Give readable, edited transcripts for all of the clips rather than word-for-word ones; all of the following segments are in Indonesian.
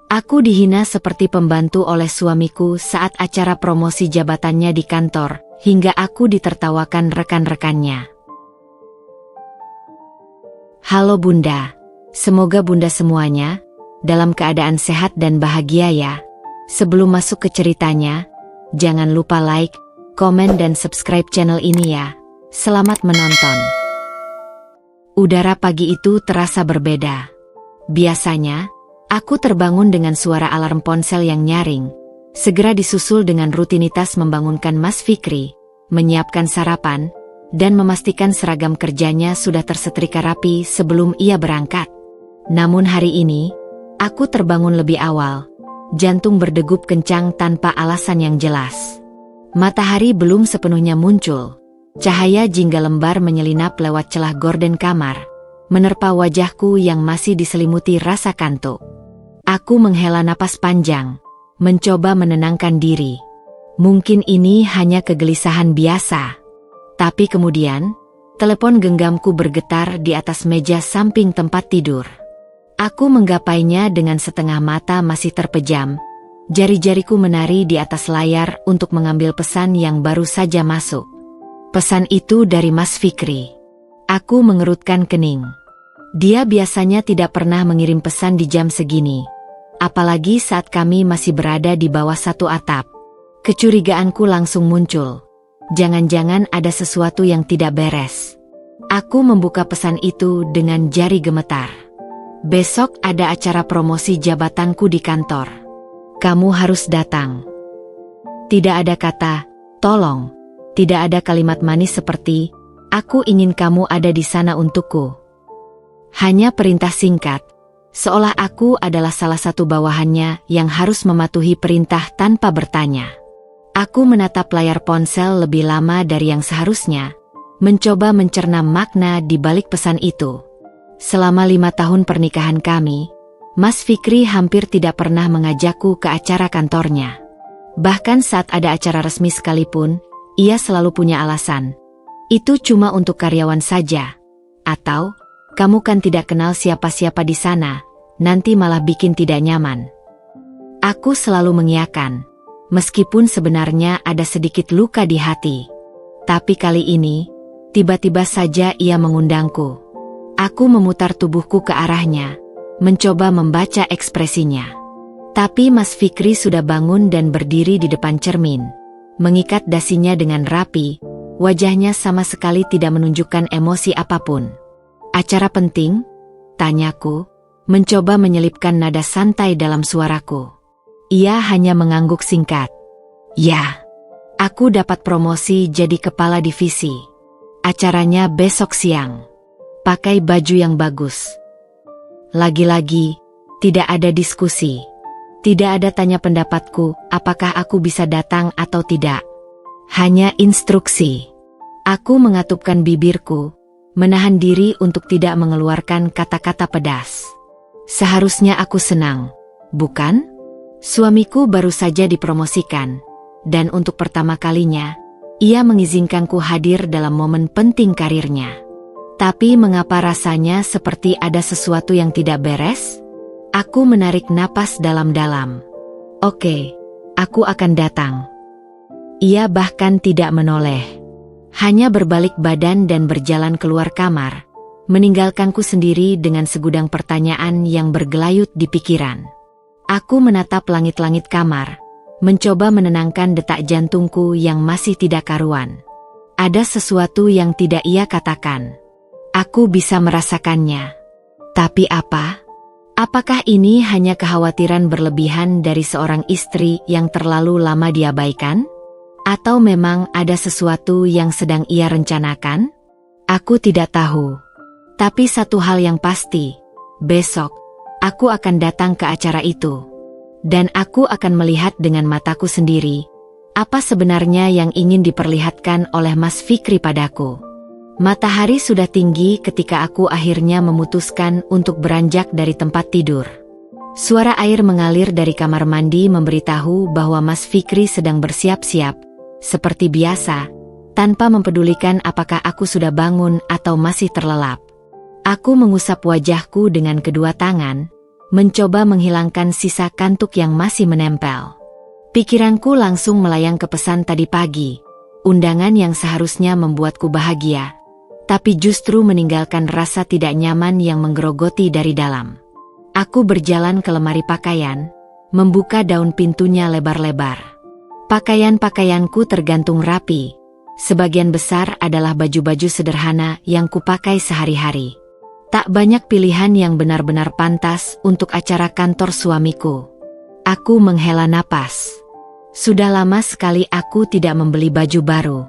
Aku dihina seperti pembantu oleh suamiku saat acara promosi jabatannya di kantor, hingga aku ditertawakan rekan-rekannya. Halo Bunda, semoga Bunda semuanya dalam keadaan sehat dan bahagia ya. Sebelum masuk ke ceritanya, jangan lupa like, komen dan subscribe channel ini ya. Selamat menonton. Udara pagi itu terasa berbeda. Biasanya, aku terbangun dengan suara alarm ponsel yang nyaring, segera disusul dengan rutinitas membangunkan Mas Fikri, menyiapkan sarapan, dan memastikan seragam kerjanya sudah tersetrika rapi sebelum ia berangkat. Namun hari ini, aku terbangun lebih awal, jantung berdegup kencang tanpa alasan yang jelas. Matahari belum sepenuhnya muncul, cahaya jingga lembar menyelinap lewat celah gorden kamar, menerpa wajahku yang masih diselimuti rasa kantuk. Aku menghela napas panjang, mencoba menenangkan diri. Mungkin ini hanya kegelisahan biasa. Tapi kemudian, telepon genggamku bergetar di atas meja samping tempat tidur. Aku menggapainya dengan setengah mata masih terpejam. Jari-jariku menari di atas layar untuk mengambil pesan yang baru saja masuk. Pesan itu dari Mas Fikri. Aku mengerutkan kening. Dia biasanya tidak pernah mengirim pesan di jam segini. Apalagi saat kami masih berada di bawah satu atap. Kecurigaanku langsung muncul. Jangan-jangan ada sesuatu yang tidak beres. Aku membuka pesan itu dengan jari gemetar. Besok ada acara promosi jabatanku di kantor. Kamu harus datang. Tidak ada kata, tolong. Tidak ada kalimat manis seperti, aku ingin kamu ada di sana untukku. Hanya perintah singkat, seolah aku adalah salah satu bawahannya yang harus mematuhi perintah tanpa bertanya. Aku menatap layar ponsel lebih lama dari yang seharusnya, mencoba mencerna makna di balik pesan itu. Selama 5 tahun pernikahan kami, Mas Fikri hampir tidak pernah mengajakku ke acara kantornya. Bahkan saat ada acara resmi sekalipun, ia selalu punya alasan. Itu cuma untuk karyawan saja. Atau, kamu kan tidak kenal siapa-siapa di sana, nanti malah bikin tidak nyaman. Aku selalu mengiyakan, meskipun sebenarnya ada sedikit luka di hati. Tapi kali ini, tiba-tiba saja ia mengundangku. Aku memutar tubuhku ke arahnya, mencoba membaca ekspresinya. Tapi Mas Fikri sudah bangun dan berdiri di depan cermin, mengikat dasinya dengan rapi, wajahnya sama sekali tidak menunjukkan emosi apapun. Acara penting? Tanyaku, mencoba menyelipkan nada santai dalam suaraku. Ia hanya mengangguk singkat. Ya, aku dapat promosi jadi kepala divisi. Acaranya besok siang. Pakai baju yang bagus. Lagi-lagi, tidak ada diskusi. Tidak ada tanya pendapatku, apakah aku bisa datang atau tidak. Hanya instruksi. Aku mengatupkan bibirku, menahan diri untuk tidak mengeluarkan kata-kata pedas. Seharusnya aku senang, bukan? Suamiku baru saja dipromosikan, dan untuk pertama kalinya, ia mengizinkanku hadir dalam momen penting karirnya. Tapi mengapa rasanya seperti ada sesuatu yang tidak beres? Aku menarik napas dalam-dalam. Oke, aku akan datang. Ia bahkan tidak menoleh. Hanya berbalik badan dan berjalan keluar kamar, meninggalkanku sendiri dengan segudang pertanyaan yang bergelayut di pikiran. Aku menatap langit-langit kamar, mencoba menenangkan detak jantungku yang masih tidak karuan. Ada sesuatu yang tidak ia katakan. Aku bisa merasakannya. Tapi apa? Apakah ini hanya kekhawatiran berlebihan dari seorang istri yang terlalu lama diabaikan? Atau memang ada sesuatu yang sedang ia rencanakan? Aku tidak tahu. Tapi satu hal yang pasti, besok, aku akan datang ke acara itu. Dan aku akan melihat dengan mataku sendiri, apa sebenarnya yang ingin diperlihatkan oleh Mas Fikri padaku. Matahari sudah tinggi ketika aku akhirnya memutuskan untuk beranjak dari tempat tidur. Suara air mengalir dari kamar mandi memberitahu bahwa Mas Fikri sedang bersiap-siap, seperti biasa, tanpa mempedulikan apakah aku sudah bangun atau masih terlelap. Aku mengusap wajahku dengan kedua tangan, mencoba menghilangkan sisa kantuk yang masih menempel. Pikiranku langsung melayang ke pesan tadi pagi, undangan yang seharusnya membuatku bahagia, tapi justru meninggalkan rasa tidak nyaman yang menggerogoti dari dalam. Aku berjalan ke lemari pakaian, membuka daun pintunya lebar-lebar. Pakaian-pakaianku tergantung rapi, sebagian besar adalah baju-baju sederhana yang kupakai sehari-hari. Tak banyak pilihan yang benar-benar pantas untuk acara kantor suamiku. Aku menghela napas. Sudah lama sekali aku tidak membeli baju baru.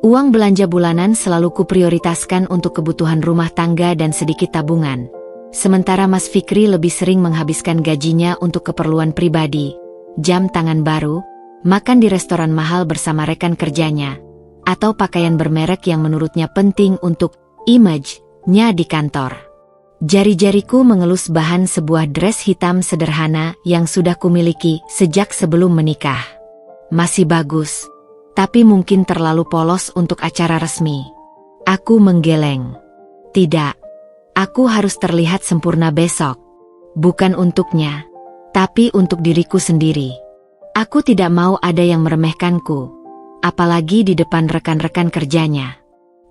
Uang belanja bulanan selalu kuprioritaskan untuk kebutuhan rumah tangga dan sedikit tabungan. Sementara Mas Fikri lebih sering menghabiskan gajinya untuk keperluan pribadi, jam tangan baru, makan di restoran mahal bersama rekan kerjanya, atau pakaian bermerek yang menurutnya penting untuk image-nya di kantor. Jari-jariku mengelus bahan sebuah dress hitam sederhana yang sudah kumiliki sejak sebelum menikah. Masih bagus, tapi mungkin terlalu polos untuk acara resmi. Aku menggeleng. Tidak, aku harus terlihat sempurna besok. Bukan untuknya, tapi untuk diriku sendiri. Aku tidak mau ada yang meremehkanku, apalagi di depan rekan-rekan kerjanya.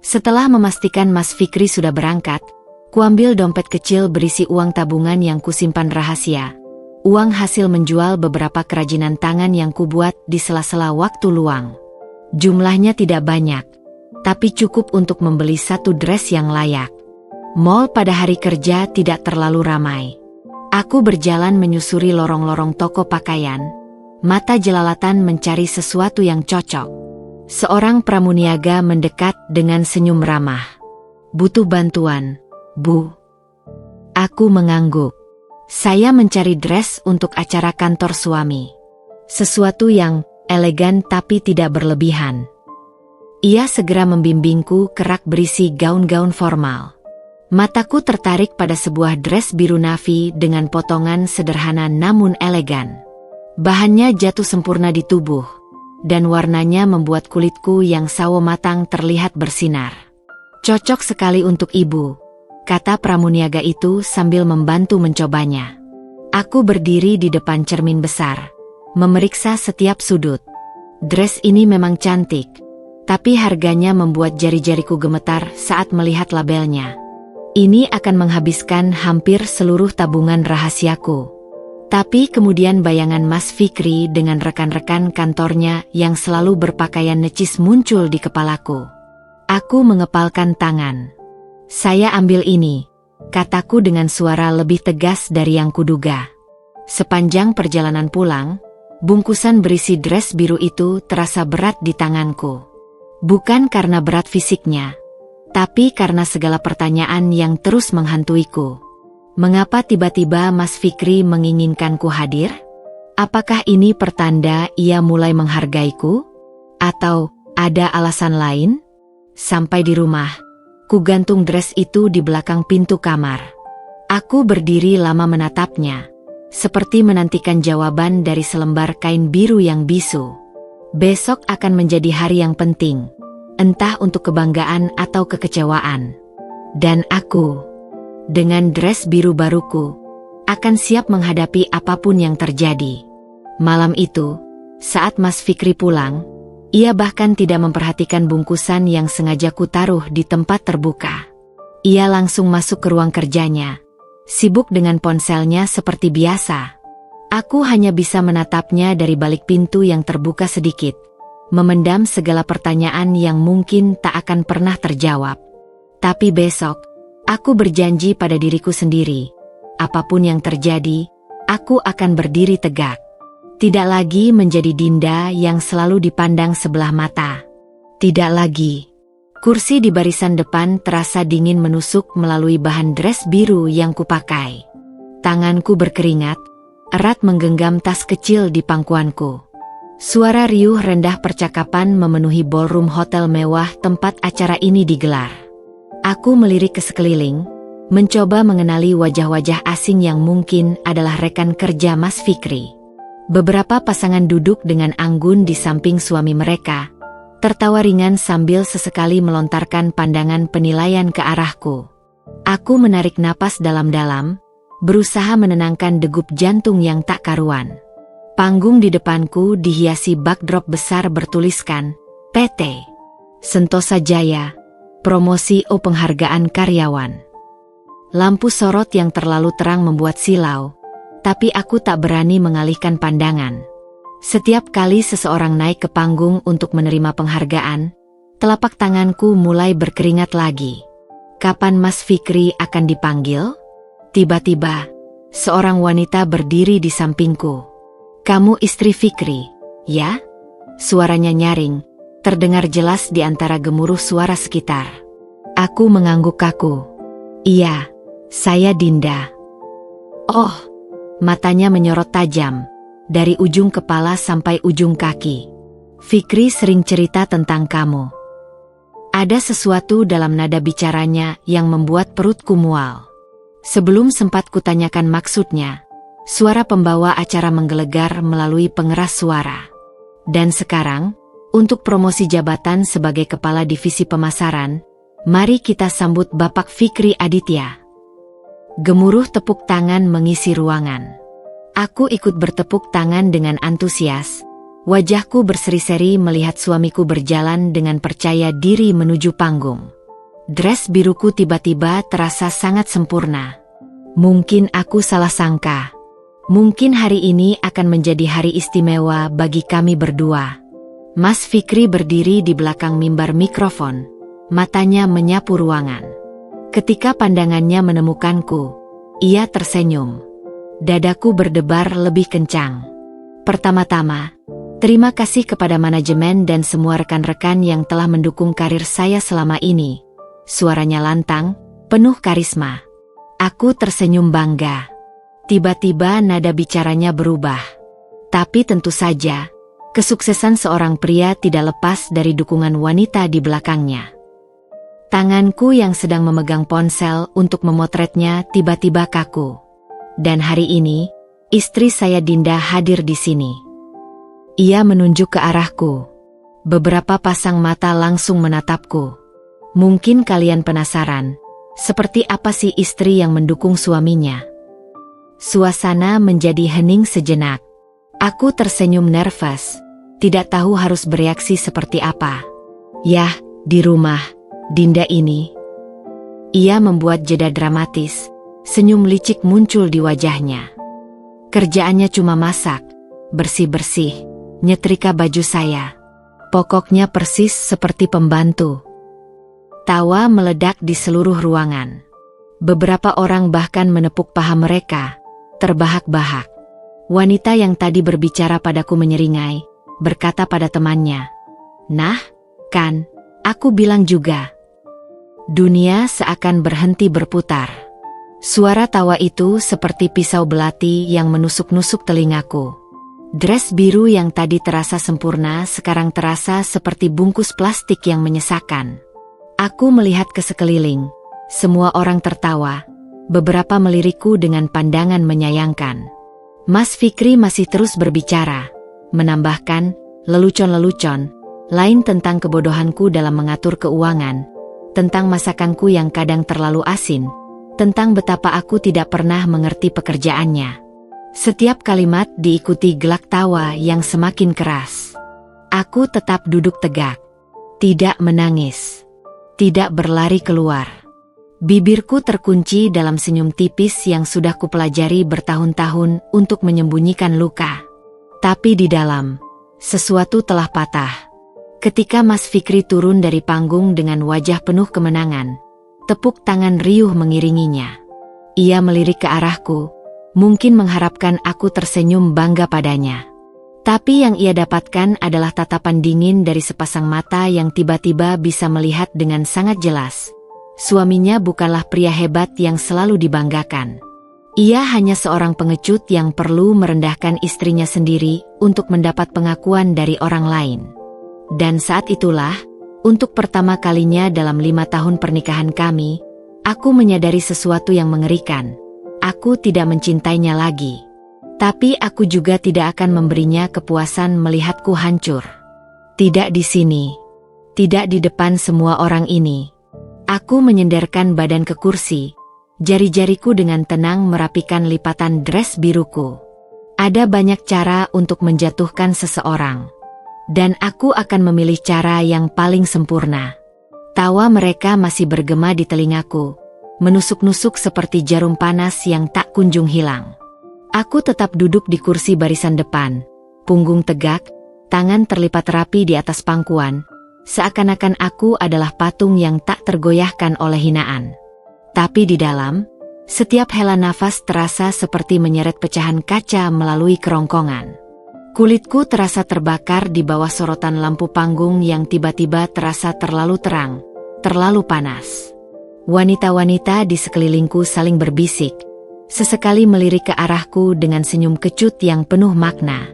Setelah memastikan Mas Fikri sudah berangkat, kuambil dompet kecil berisi uang tabungan yang kusimpan rahasia. Uang hasil menjual beberapa kerajinan tangan yang kubuat di sela-sela waktu luang. Jumlahnya tidak banyak, tapi cukup untuk membeli satu dress yang layak. Mall pada hari kerja tidak terlalu ramai. Aku berjalan menyusuri lorong-lorong toko pakaian, mata jelalatan mencari sesuatu yang cocok. Seorang pramuniaga mendekat dengan senyum ramah. "Butuh bantuan, Bu?" Aku mengangguk. Saya mencari dress untuk acara kantor suami. Sesuatu yang elegan tapi tidak berlebihan. Ia segera membimbingku ke rak berisi gaun-gaun formal. Mataku tertarik pada sebuah dress biru navy dengan potongan sederhana namun elegan. Bahannya jatuh sempurna di tubuh, dan warnanya membuat kulitku yang sawo matang terlihat bersinar. "Cocok sekali untuk ibu," kata pramuniaga itu sambil membantu mencobanya. Aku berdiri di depan cermin besar, memeriksa setiap sudut. Dress ini memang cantik, tapi harganya membuat jari-jariku gemetar saat melihat labelnya. Ini akan menghabiskan hampir seluruh tabungan rahasiaku. Tapi kemudian bayangan Mas Fikri dengan rekan-rekan kantornya yang selalu berpakaian necis muncul di kepalaku. Aku mengepalkan tangan. "Saya ambil ini," kataku dengan suara lebih tegas dari yang kuduga. Sepanjang perjalanan pulang, bungkusan berisi dress biru itu terasa berat di tanganku. Bukan karena berat fisiknya, tapi karena segala pertanyaan yang terus menghantuiku. Mengapa tiba-tiba Mas Fikri menginginkanku hadir? Apakah ini pertanda ia mulai menghargaiku? Atau ada alasan lain? Sampai di rumah, ku gantung dress itu di belakang pintu kamar. Aku berdiri lama menatapnya, seperti menantikan jawaban dari selembar kain biru yang bisu. Besok akan menjadi hari yang penting, entah untuk kebanggaan atau kekecewaan. Dan aku, dengan dress biru baruku, akan siap menghadapi apapun yang terjadi. Malam itu, saat Mas Fikri pulang, ia bahkan tidak memperhatikan bungkusan yang sengaja kutaruh di tempat terbuka. Ia langsung masuk ke ruang kerjanya, sibuk dengan ponselnya seperti biasa. Aku hanya bisa menatapnya dari balik pintu yang terbuka sedikit, memendam segala pertanyaan yang mungkin tak akan pernah terjawab. Tapi besok, aku berjanji pada diriku sendiri, apapun yang terjadi, aku akan berdiri tegak. Tidak lagi menjadi Dinda yang selalu dipandang sebelah mata. Tidak lagi. Kursi di barisan depan terasa dingin menusuk melalui bahan dress biru yang kupakai. Tanganku berkeringat, erat menggenggam tas kecil di pangkuanku. Suara riuh rendah percakapan memenuhi ballroom hotel mewah tempat acara ini digelar. Aku melirik ke sekeliling, mencoba mengenali wajah-wajah asing yang mungkin adalah rekan kerja Mas Fikri. Beberapa pasangan duduk dengan anggun di samping suami mereka, tertawa ringan sambil sesekali melontarkan pandangan penilaian ke arahku. Aku menarik napas dalam-dalam, berusaha menenangkan degup jantung yang tak karuan. Panggung di depanku dihiasi backdrop besar bertuliskan, PT Sentosa Jaya, promosi penghargaan karyawan. Lampu sorot yang terlalu terang membuat silau, tapi aku tak berani mengalihkan pandangan. Setiap kali seseorang naik ke panggung untuk menerima penghargaan, telapak tanganku mulai berkeringat lagi. Kapan Mas Fikri akan dipanggil? Tiba-tiba, seorang wanita berdiri di sampingku. Kamu istri Fikri, ya? Suaranya nyaring, terdengar jelas di antara gemuruh suara sekitar. Aku mengangguk kaku. Iya, saya Dinda. Oh, matanya menyorot tajam, dari ujung kepala sampai ujung kaki. Fikri sering cerita tentang kamu. Ada sesuatu dalam nada bicaranya yang membuat perutku mual. Sebelum sempat kutanyakan maksudnya, suara pembawa acara menggelegar melalui pengeras suara. Dan sekarang, untuk promosi jabatan sebagai Kepala Divisi Pemasaran, mari kita sambut Bapak Fikri Aditya. Gemuruh tepuk tangan mengisi ruangan. Aku ikut bertepuk tangan dengan antusias. Wajahku berseri-seri melihat suamiku berjalan dengan percaya diri menuju panggung. Dress biruku tiba-tiba terasa sangat sempurna. Mungkin aku salah sangka. Mungkin hari ini akan menjadi hari istimewa bagi kami berdua. Mas Fikri berdiri di belakang mimbar mikrofon. Matanya menyapu ruangan. Ketika pandangannya menemukanku, ia tersenyum. Dadaku berdebar lebih kencang. Pertama-tama, terima kasih kepada manajemen dan semua rekan-rekan yang telah mendukung karir saya selama ini. Suaranya lantang, penuh karisma. Aku tersenyum bangga. Tiba-tiba nada bicaranya berubah. Tapi tentu saja, kesuksesan seorang pria tidak lepas dari dukungan wanita di belakangnya. Tanganku yang sedang memegang ponsel untuk memotretnya tiba-tiba kaku. Dan hari ini, istri saya Dinda hadir di sini. Ia menunjuk ke arahku. Beberapa pasang mata langsung menatapku. Mungkin kalian penasaran, seperti apa sih istri yang mendukung suaminya? Suasana menjadi hening sejenak. Aku tersenyum nervous, tidak tahu harus bereaksi seperti apa. Yah, di rumah Dinda ini. Ia membuat jeda dramatis, senyum licik muncul di wajahnya. Kerjaannya cuma masak, bersih-bersih, nyetrika baju saya. Pokoknya persis seperti pembantu. Tawa meledak di seluruh ruangan. Beberapa orang bahkan menepuk paha mereka, terbahak-bahak. Wanita yang tadi berbicara padaku menyeringai, berkata pada temannya, "Nah, kan, aku bilang juga." Dunia seakan berhenti berputar. Suara tawa itu seperti pisau belati yang menusuk-nusuk telingaku. Dress biru yang tadi terasa sempurna sekarang terasa seperti bungkus plastik yang menyesakan. Aku melihat ke sekeliling. Semua orang tertawa. Beberapa melirikku dengan pandangan menyayangkan. Mas Fikri masih terus berbicara, menambahkan lelucon-lelucon lain tentang kebodohanku dalam mengatur keuangan, tentang masakanku yang kadang terlalu asin, tentang betapa aku tidak pernah mengerti pekerjaannya. Setiap kalimat diikuti gelak tawa yang semakin keras. Aku tetap duduk tegak, tidak menangis, tidak berlari keluar. Bibirku terkunci dalam senyum tipis yang sudah kupelajari bertahun-tahun untuk menyembunyikan luka. Tapi di dalam, sesuatu telah patah. Ketika Mas Fikri turun dari panggung dengan wajah penuh kemenangan, tepuk tangan riuh mengiringinya. Ia melirik ke arahku, mungkin mengharapkan aku tersenyum bangga padanya. Tapi yang ia dapatkan adalah tatapan dingin dari sepasang mata yang tiba-tiba bisa melihat dengan sangat jelas. Suaminya bukanlah pria hebat yang selalu dibanggakan. Ia hanya seorang pengecut yang perlu merendahkan istrinya sendiri untuk mendapat pengakuan dari orang lain. Dan saat itulah, untuk pertama kalinya dalam 5 tahun pernikahan kami, aku menyadari sesuatu yang mengerikan. Aku tidak mencintainya lagi. Tapi aku juga tidak akan memberinya kepuasan melihatku hancur. Tidak di sini. Tidak di depan semua orang ini. Aku menyenderkan badan ke kursi, Jari-jariku dengan tenang merapikan lipatan dress biruku. Ada banyak cara untuk menjatuhkan seseorang. Dan aku akan memilih cara yang paling sempurna. Tawa mereka masih bergema di telingaku, menusuk-nusuk seperti jarum panas yang tak kunjung hilang. Aku tetap duduk di kursi barisan depan, punggung tegak, tangan terlipat rapi di atas pangkuan, seakan-akan aku adalah patung yang tak tergoyahkan oleh hinaan. Tapi di dalam, setiap hela nafas terasa seperti menyeret pecahan kaca melalui kerongkongan. Kulitku terasa terbakar di bawah sorotan lampu panggung yang tiba-tiba terasa terlalu terang, terlalu panas. Wanita-wanita di sekelilingku saling berbisik, sesekali melirik ke arahku dengan senyum kecut yang penuh makna.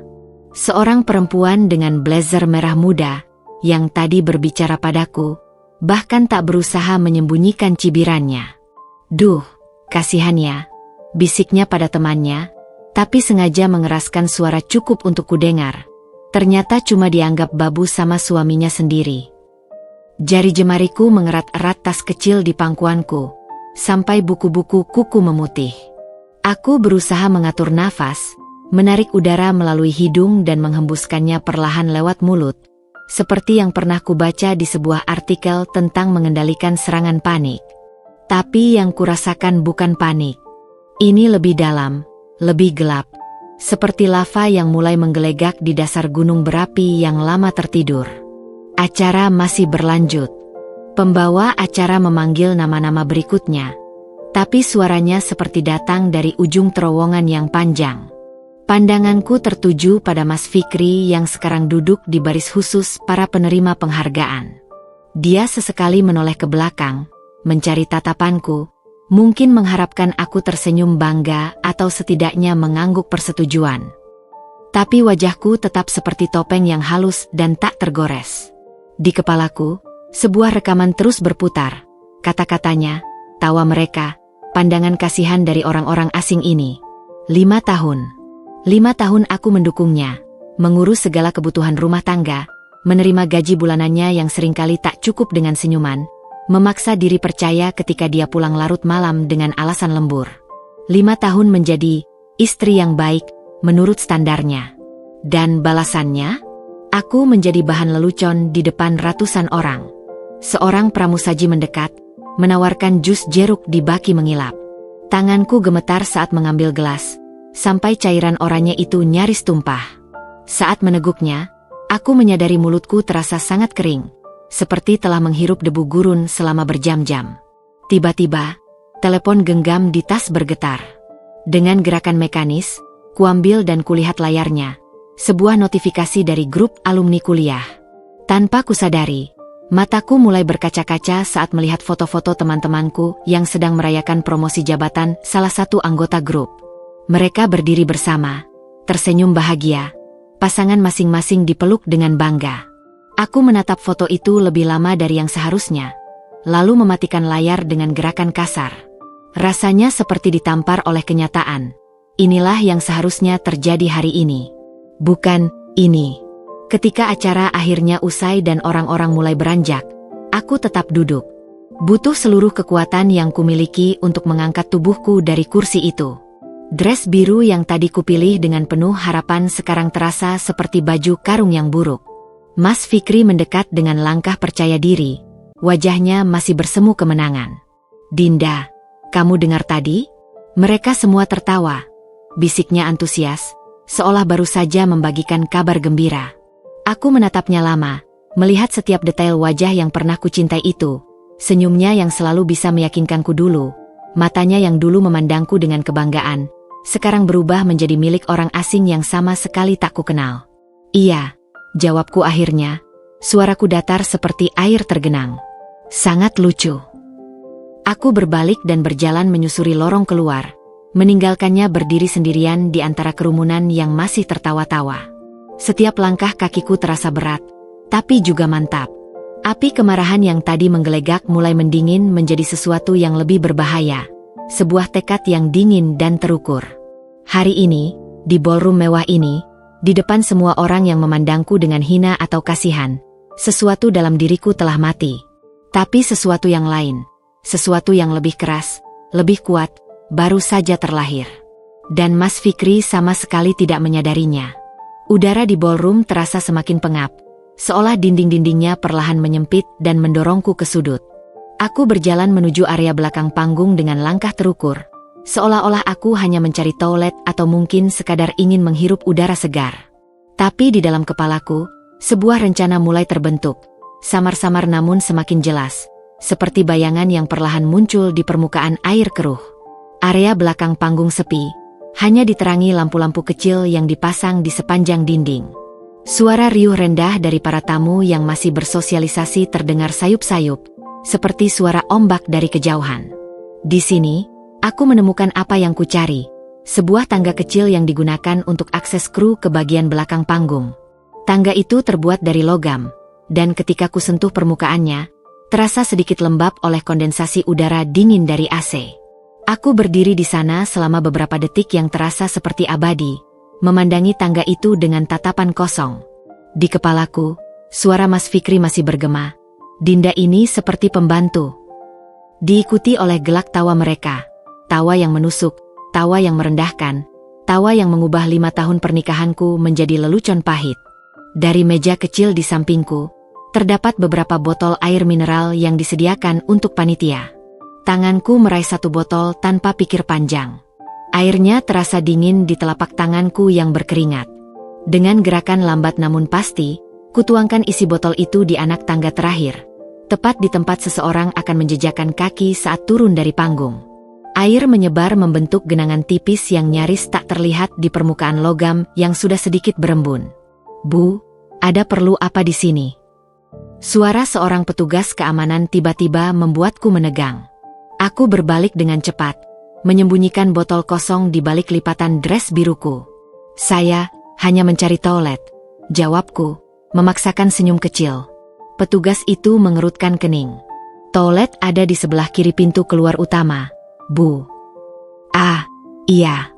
Seorang perempuan dengan blazer merah muda, yang tadi berbicara padaku, bahkan tak berusaha menyembunyikan cibirannya. "Duh, kasihannya," bisiknya pada temannya, tapi sengaja mengeraskan suara cukup untuk kudengar. Ternyata cuma dianggap babu sama suaminya sendiri. Jari jemariku mengerat erat tas kecil di pangkuanku, sampai buku-buku kuku memutih. Aku berusaha mengatur nafas, menarik udara melalui hidung dan menghembuskannya perlahan lewat mulut, seperti yang pernah kubaca di sebuah artikel tentang mengendalikan serangan panik. Tapi yang kurasakan bukan panik. Ini lebih dalam, lebih gelap. Seperti lava yang mulai menggelegak di dasar gunung berapi yang lama tertidur. Acara masih berlanjut. Pembawa acara memanggil nama-nama berikutnya. Tapi suaranya seperti datang dari ujung terowongan yang panjang. Pandanganku tertuju pada Mas Fikri yang sekarang duduk di baris khusus para penerima penghargaan. Dia sesekali menoleh ke belakang, mencari tatapanku, mungkin mengharapkan aku tersenyum bangga atau setidaknya mengangguk persetujuan. Tapi wajahku tetap seperti topeng yang halus dan tak tergores. Di kepalaku, sebuah rekaman terus berputar. Kata-katanya, tawa mereka, pandangan kasihan dari orang-orang asing ini. 5 tahun. 5 tahun aku mendukungnya, mengurus segala kebutuhan rumah tangga, menerima gaji bulanannya yang seringkali tak cukup dengan senyuman, memaksa diri percaya ketika dia pulang larut malam dengan alasan lembur. 5 tahun menjadi istri yang baik, menurut standarnya. Dan balasannya? Aku menjadi bahan lelucon di depan ratusan orang. Seorang pramusaji mendekat, menawarkan jus jeruk di baki mengilap. Tanganku gemetar saat mengambil gelas, sampai cairan oranye itu nyaris tumpah. Saat meneguknya, aku menyadari mulutku terasa sangat kering, seperti telah menghirup debu gurun selama berjam-jam. Tiba-tiba, telepon genggam di tas bergetar. Dengan gerakan mekanis, kuambil dan kulihat layarnya. Sebuah notifikasi dari grup alumni kuliah. Tanpa kusadari, mataku mulai berkaca-kaca saat melihat foto-foto teman-temanku yang sedang merayakan promosi jabatan salah satu anggota grup. Mereka berdiri bersama, tersenyum bahagia, pasangan masing-masing dipeluk dengan bangga. Aku menatap foto itu lebih lama dari yang seharusnya, lalu mematikan layar dengan gerakan kasar. Rasanya seperti ditampar oleh kenyataan. Inilah yang seharusnya terjadi hari ini. Bukan, ini. Ketika acara akhirnya usai dan orang-orang mulai beranjak, aku tetap duduk. Butuh seluruh kekuatan yang kumiliki untuk mengangkat tubuhku dari kursi itu. Dress biru yang tadi kupilih dengan penuh harapan sekarang terasa seperti baju karung yang buruk. Mas Fikri mendekat dengan langkah percaya diri. Wajahnya masih bersemu kemenangan. "Dinda, kamu dengar tadi?" Mereka semua tertawa. Bisiknya antusias, seolah baru saja membagikan kabar gembira. Aku menatapnya lama, melihat setiap detail wajah yang pernah kucintai itu. Senyumnya yang selalu bisa meyakinkanku dulu, matanya yang dulu memandangku dengan kebanggaan, sekarang berubah menjadi milik orang asing yang sama sekali tak kukenal. "Iya," jawabku akhirnya, suaraku datar seperti air tergenang. "Sangat lucu." Aku berbalik dan berjalan menyusuri lorong keluar, meninggalkannya berdiri sendirian di antara kerumunan yang masih tertawa-tawa. Setiap langkah kakiku terasa berat, tapi juga mantap. Api kemarahan yang tadi menggelegak mulai mendingin menjadi sesuatu yang lebih berbahaya. Sebuah tekad yang dingin dan terukur. Hari ini, di ballroom mewah ini, di depan semua orang yang memandangku dengan hina atau kasihan, sesuatu dalam diriku telah mati. Tapi sesuatu yang lain, sesuatu yang lebih keras, lebih kuat, baru saja terlahir. Dan Mas Fikri sama sekali tidak menyadarinya. Udara di ballroom terasa semakin pengap, seolah dinding-dindingnya perlahan menyempit dan mendorongku ke sudut. Aku berjalan menuju area belakang panggung dengan langkah terukur, seolah-olah aku hanya mencari toilet atau mungkin sekadar ingin menghirup udara segar. Tapi di dalam kepalaku, sebuah rencana mulai terbentuk, samar-samar namun semakin jelas, seperti bayangan yang perlahan muncul di permukaan air keruh. Area belakang panggung sepi, hanya diterangi lampu-lampu kecil yang dipasang di sepanjang dinding. Suara riuh rendah dari para tamu yang masih bersosialisasi terdengar sayup-sayup, seperti suara ombak dari kejauhan. Di sini, aku menemukan apa yang kucari, sebuah tangga kecil yang digunakan untuk akses kru ke bagian belakang panggung. Tangga itu terbuat dari logam, dan ketika ku sentuh permukaannya, terasa sedikit lembab oleh kondensasi udara dingin dari AC. Aku berdiri di sana selama beberapa detik yang terasa seperti abadi, memandangi tangga itu dengan tatapan kosong. Di kepalaku, suara Mas Fikri masih bergema. Dinda ini seperti pembantu. Diikuti oleh gelak tawa mereka, tawa yang menusuk, tawa yang merendahkan, tawa yang mengubah 5 tahun pernikahanku menjadi lelucon pahit. Dari meja kecil di sampingku, terdapat beberapa botol air mineral yang disediakan untuk panitia. Tanganku meraih satu botol tanpa pikir panjang. Airnya terasa dingin di telapak tanganku yang berkeringat. Dengan gerakan lambat namun pasti, kutuangkan isi botol itu di anak tangga terakhir, tepat di tempat seseorang akan menjejakkan kaki saat turun dari panggung. Air menyebar membentuk genangan tipis yang nyaris tak terlihat di permukaan logam yang sudah sedikit berembun. "Bu, ada perlu apa di sini?" Suara seorang petugas keamanan tiba-tiba membuatku menegang. Aku berbalik dengan cepat, menyembunyikan botol kosong di balik lipatan dress biruku. "Saya hanya mencari toilet," jawabku, memaksakan senyum kecil. Petugas itu mengerutkan kening. "Toilet ada di sebelah kiri pintu keluar utama, Bu." "Ah, iya.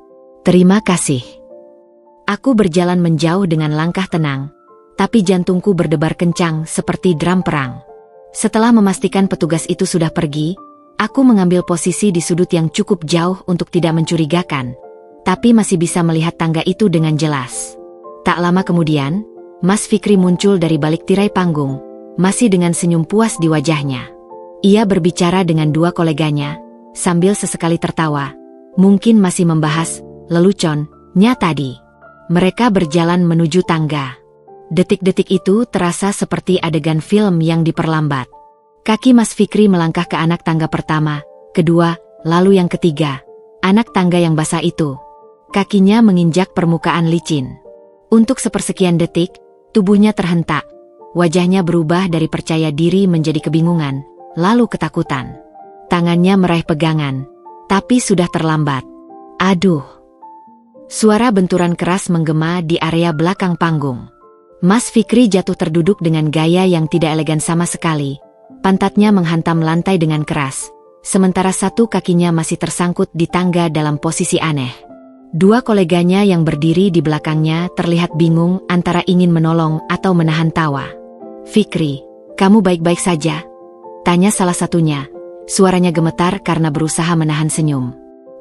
Terima kasih." Aku berjalan menjauh dengan langkah tenang, tapi jantungku berdebar kencang seperti drum perang. Setelah memastikan petugas itu sudah pergi, aku mengambil posisi di sudut yang cukup jauh untuk tidak mencurigakan, tapi masih bisa melihat tangga itu dengan jelas. Tak lama kemudian, Mas Fikri muncul dari balik tirai panggung, masih dengan senyum puas di wajahnya. Ia berbicara dengan 2 koleganya, sambil sesekali tertawa, mungkin masih membahas leluconnya tadi. Mereka berjalan menuju tangga. Detik-detik itu terasa seperti adegan film yang diperlambat. Kaki Mas Fikri melangkah ke anak tangga pertama, kedua, lalu yang ketiga. Anak tangga yang basah itu. Kakinya menginjak permukaan licin. Untuk sepersekian detik, tubuhnya terhentak. Wajahnya berubah dari percaya diri menjadi kebingungan, lalu ketakutan. Tangannya meraih pegangan, tapi sudah terlambat. Aduh! Suara benturan keras menggema di area belakang panggung. Mas Fikri jatuh terduduk dengan gaya yang tidak elegan sama sekali. Pantatnya menghantam lantai dengan keras, sementara satu kakinya masih tersangkut di tangga dalam posisi aneh. 2 koleganya yang berdiri di belakangnya terlihat bingung antara ingin menolong atau menahan tawa. "Fikri, kamu baik-baik saja?" tanya salah satunya. Suaranya gemetar karena berusaha menahan senyum.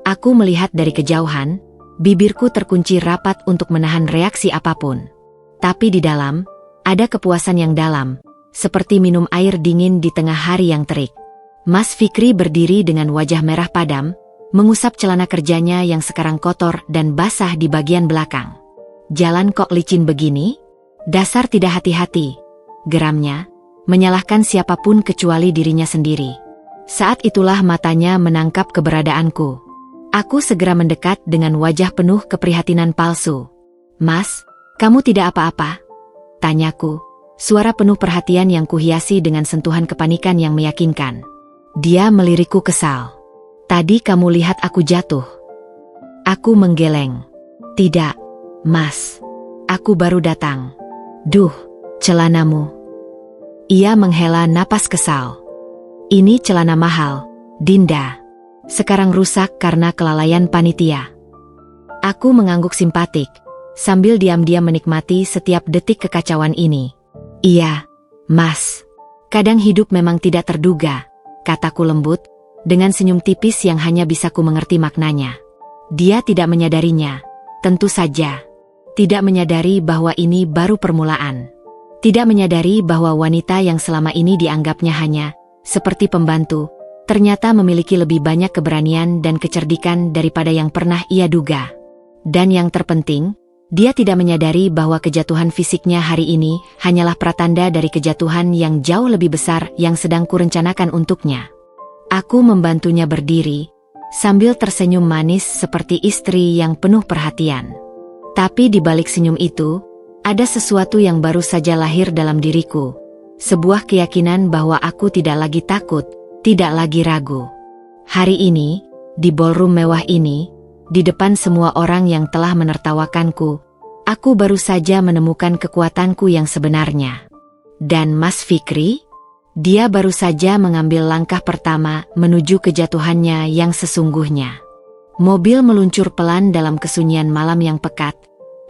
Aku melihat dari kejauhan, bibirku terkunci rapat untuk menahan reaksi apapun. Tapi di dalam, ada kepuasan yang dalam, seperti minum air dingin di tengah hari yang terik. Mas Fikri berdiri dengan wajah merah padam, mengusap celana kerjanya yang sekarang kotor dan basah di bagian belakang. "Jalan kok licin begini? Dasar tidak hati-hati," geramnya, menyalahkan siapapun kecuali dirinya sendiri. Saat itulah matanya menangkap keberadaanku. Aku segera mendekat dengan wajah penuh keprihatinan palsu. "Mas, kamu tidak apa-apa?" tanyaku. Suara penuh perhatian yang kuhiasi dengan sentuhan kepanikan yang meyakinkan. Dia melirikku kesal. "Tadi kamu lihat aku jatuh?" Aku menggeleng. "Tidak, Mas. Aku baru datang." "Duh, celanamu." Ia menghela napas kesal. "Ini celana mahal, Dinda. Sekarang rusak karena kelalaian panitia." Aku mengangguk simpatik, sambil diam-diam menikmati setiap detik kekacauan ini. "Iya, Mas. Kadang hidup memang tidak terduga," kataku lembut, dengan senyum tipis yang hanya bisa ku mengerti maknanya. Dia tidak menyadarinya, tentu saja. Tidak menyadari bahwa ini baru permulaan. Tidak menyadari bahwa wanita yang selama ini dianggapnya hanya seperti pembantu, ternyata memiliki lebih banyak keberanian dan kecerdikan daripada yang pernah ia duga. Dan yang terpenting, dia tidak menyadari bahwa kejatuhan fisiknya hari ini hanyalah pratanda dari kejatuhan yang jauh lebih besar yang sedang kurencanakan untuknya. Aku membantunya berdiri, sambil tersenyum manis seperti istri yang penuh perhatian. Tapi di balik senyum itu, ada sesuatu yang baru saja lahir dalam diriku. Sebuah keyakinan bahwa aku tidak lagi takut, tidak lagi ragu. Hari ini, di ballroom mewah ini, di depan semua orang yang telah menertawakanku, aku baru saja menemukan kekuatanku yang sebenarnya. Dan Mas Fikri? Dia baru saja mengambil langkah pertama menuju kejatuhannya yang sesungguhnya. Mobil meluncur pelan dalam kesunyian malam yang pekat,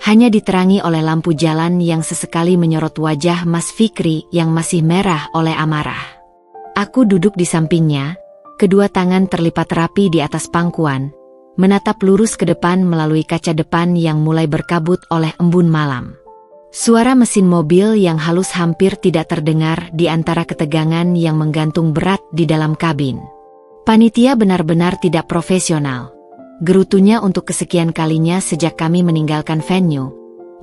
hanya diterangi oleh lampu jalan yang sesekali menyorot wajah Mas Fikri yang masih merah oleh amarah. Aku duduk di sampingnya, kedua tangan terlipat rapi di atas pangkuan, menatap lurus ke depan melalui kaca depan yang mulai berkabut oleh embun malam. Suara mesin mobil yang halus hampir tidak terdengar di antara ketegangan yang menggantung berat di dalam kabin. Panitia benar-benar tidak profesional. Gerutunya untuk kesekian kalinya sejak kami meninggalkan venue.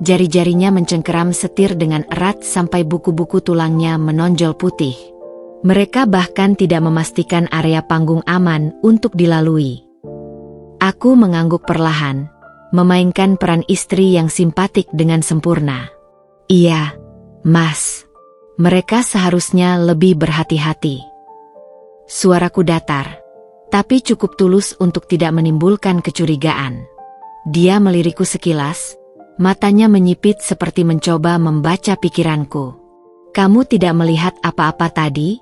Jari-jarinya mencengkeram setir dengan erat sampai buku-buku tulangnya menonjol putih. Mereka bahkan tidak memastikan area panggung aman untuk dilalui. Aku mengangguk perlahan, memainkan peran istri yang simpatik dengan sempurna. Iya, Mas. Mereka seharusnya lebih berhati-hati. Suaraku datar, tapi cukup tulus untuk tidak menimbulkan kecurigaan. Dia melirikku sekilas, matanya menyipit seperti mencoba membaca pikiranku. Kamu tidak melihat apa-apa tadi?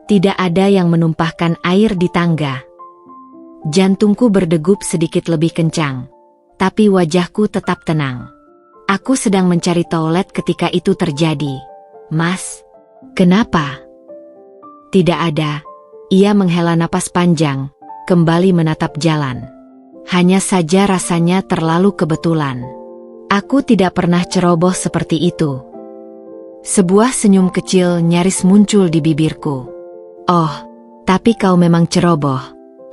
Tidak ada yang menumpahkan air di tangga. Jantungku berdegup sedikit lebih kencang, tapi wajahku tetap tenang. Aku sedang mencari toilet ketika itu terjadi. Mas, kenapa? Tidak ada. Ia menghela napas panjang, kembali menatap jalan. Hanya saja rasanya terlalu kebetulan. Aku tidak pernah ceroboh seperti itu. Sebuah senyum kecil nyaris muncul di bibirku. Oh, tapi kau memang ceroboh,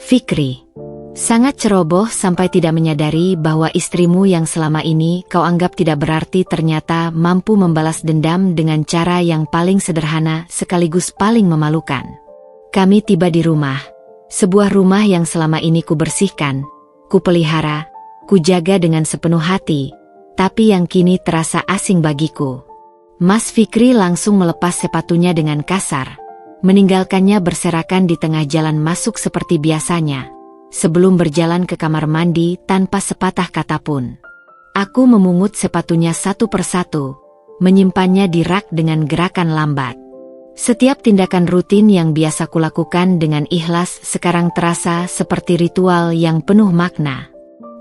Fikri. Sangat ceroboh sampai tidak menyadari bahwa istrimu yang selama ini kau anggap tidak berarti ternyata mampu membalas dendam dengan cara yang paling sederhana sekaligus paling memalukan. Kami tiba di rumah, sebuah rumah yang selama ini ku bersihkan, ku pelihara, ku jaga dengan sepenuh hati, tapi yang kini terasa asing bagiku. Mas Fikri langsung melepas sepatunya dengan kasar, meninggalkannya berserakan di tengah jalan masuk seperti biasanya. Sebelum berjalan ke kamar mandi tanpa sepatah kata pun. Aku memungut sepatunya satu persatu, menyimpannya di rak dengan gerakan lambat. Setiap tindakan rutin yang biasa kulakukan dengan ikhlas sekarang terasa seperti ritual yang penuh makna.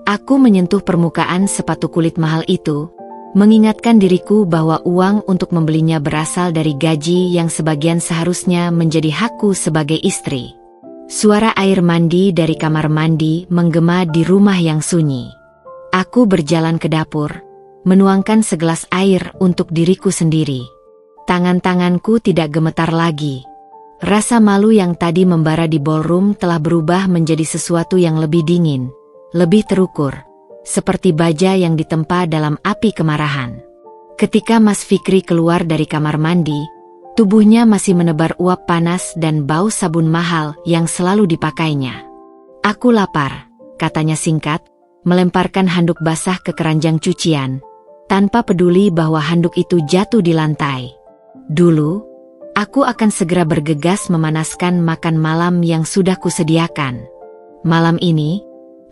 Aku menyentuh permukaan sepatu kulit mahal itu, mengingatkan diriku bahwa uang untuk membelinya berasal dari gaji yang sebagian seharusnya menjadi hakku sebagai istri. Suara air mandi dari kamar mandi menggema di rumah yang sunyi. Aku berjalan ke dapur, menuangkan segelas air untuk diriku sendiri. Tangan-tanganku tidak gemetar lagi. Rasa malu yang tadi membara di ballroom telah berubah menjadi sesuatu yang lebih dingin, lebih terukur, seperti baja yang ditempa dalam api kemarahan. Ketika Mas Fikri keluar dari kamar mandi, tubuhnya masih menebar uap panas dan bau sabun mahal yang selalu dipakainya. Aku lapar, katanya singkat, melemparkan handuk basah ke keranjang cucian, tanpa peduli bahwa handuk itu jatuh di lantai. Dulu, aku akan segera bergegas memanaskan makan malam yang sudah kusediakan. Malam ini,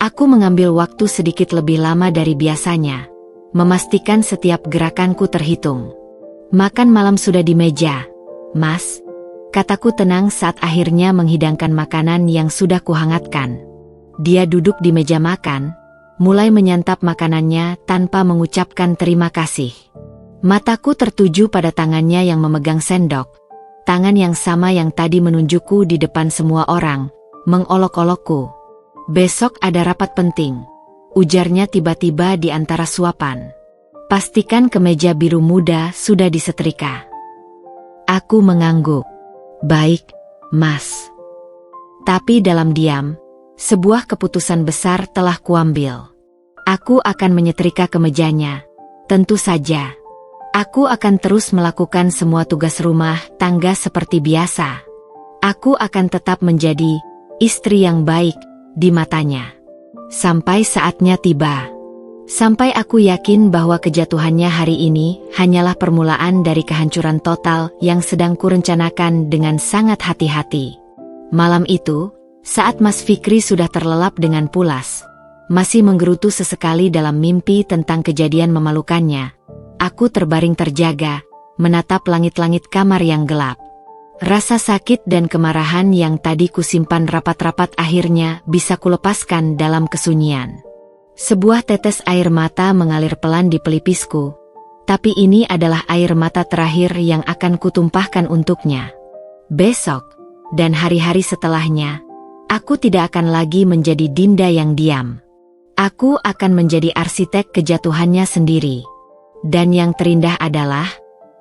aku mengambil waktu sedikit lebih lama dari biasanya, memastikan setiap gerakanku terhitung. Makan malam sudah di meja. Mas, kataku tenang saat akhirnya menghidangkan makanan yang sudah kuhangatkan. Dia duduk di meja makan, mulai menyantap makanannya tanpa mengucapkan terima kasih. Mataku tertuju pada tangannya yang memegang sendok, tangan yang sama yang tadi menunjukku di depan semua orang, mengolok-olokku. "Besok ada rapat penting," ujarnya tiba-tiba di antara suapan. "Pastikan kemeja biru muda sudah disetrika." Aku mengangguk. "Baik, Mas." Tapi dalam diam, sebuah keputusan besar telah kuambil. Aku akan menyetrika kemejanya. Tentu saja. Aku akan terus melakukan semua tugas rumah tangga seperti biasa. Aku akan tetap menjadi istri yang baik di matanya. Sampai saatnya tiba. Sampai aku yakin bahwa kejatuhannya hari ini hanyalah permulaan dari kehancuran total yang sedang kurencanakan dengan sangat hati-hati. Malam itu, saat Mas Fikri sudah terlelap dengan pulas, masih menggerutu sesekali dalam mimpi tentang kejadian memalukannya, aku terbaring terjaga, menatap langit-langit kamar yang gelap. Rasa sakit dan kemarahan yang tadi kusimpan rapat-rapat akhirnya bisa kulepaskan dalam kesunyian. Sebuah tetes air mata mengalir pelan di pelipisku, tapi ini adalah air mata terakhir yang akan kutumpahkan untuknya. Besok, dan hari-hari setelahnya, aku tidak akan lagi menjadi Dinda yang diam. Aku akan menjadi arsitek kejatuhannya sendiri. Dan yang terindah adalah,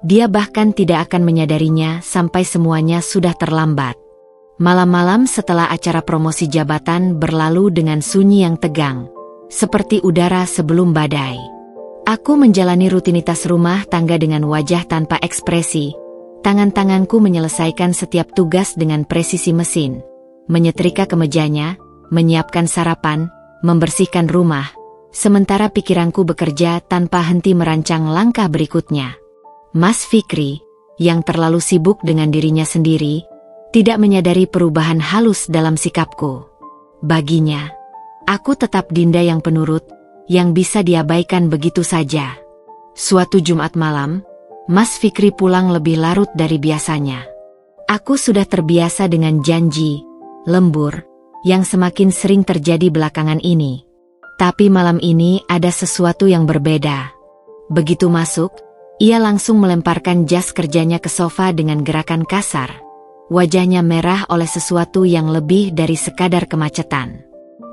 dia bahkan tidak akan menyadarinya sampai semuanya sudah terlambat. Malam-malam setelah acara promosi jabatan berlalu dengan sunyi yang tegang, seperti udara sebelum badai. Aku menjalani rutinitas rumah tangga dengan wajah tanpa ekspresi. Tangan-tanganku menyelesaikan setiap tugas dengan presisi mesin. Menyetrika kemejanya, menyiapkan sarapan, membersihkan rumah. Sementara pikiranku bekerja tanpa henti merancang langkah berikutnya. Mas Fikri, yang terlalu sibuk dengan dirinya sendiri, tidak menyadari perubahan halus dalam sikapku. Baginya, aku tetap Dinda yang penurut, yang bisa diabaikan begitu saja. Suatu Jumat malam, Mas Fikri pulang lebih larut dari biasanya. Aku sudah terbiasa dengan janji, lembur, yang semakin sering terjadi belakangan ini. Tapi malam ini ada sesuatu yang berbeda. Begitu masuk, ia langsung melemparkan jas kerjanya ke sofa dengan gerakan kasar. Wajahnya merah oleh sesuatu yang lebih dari sekadar kemacetan.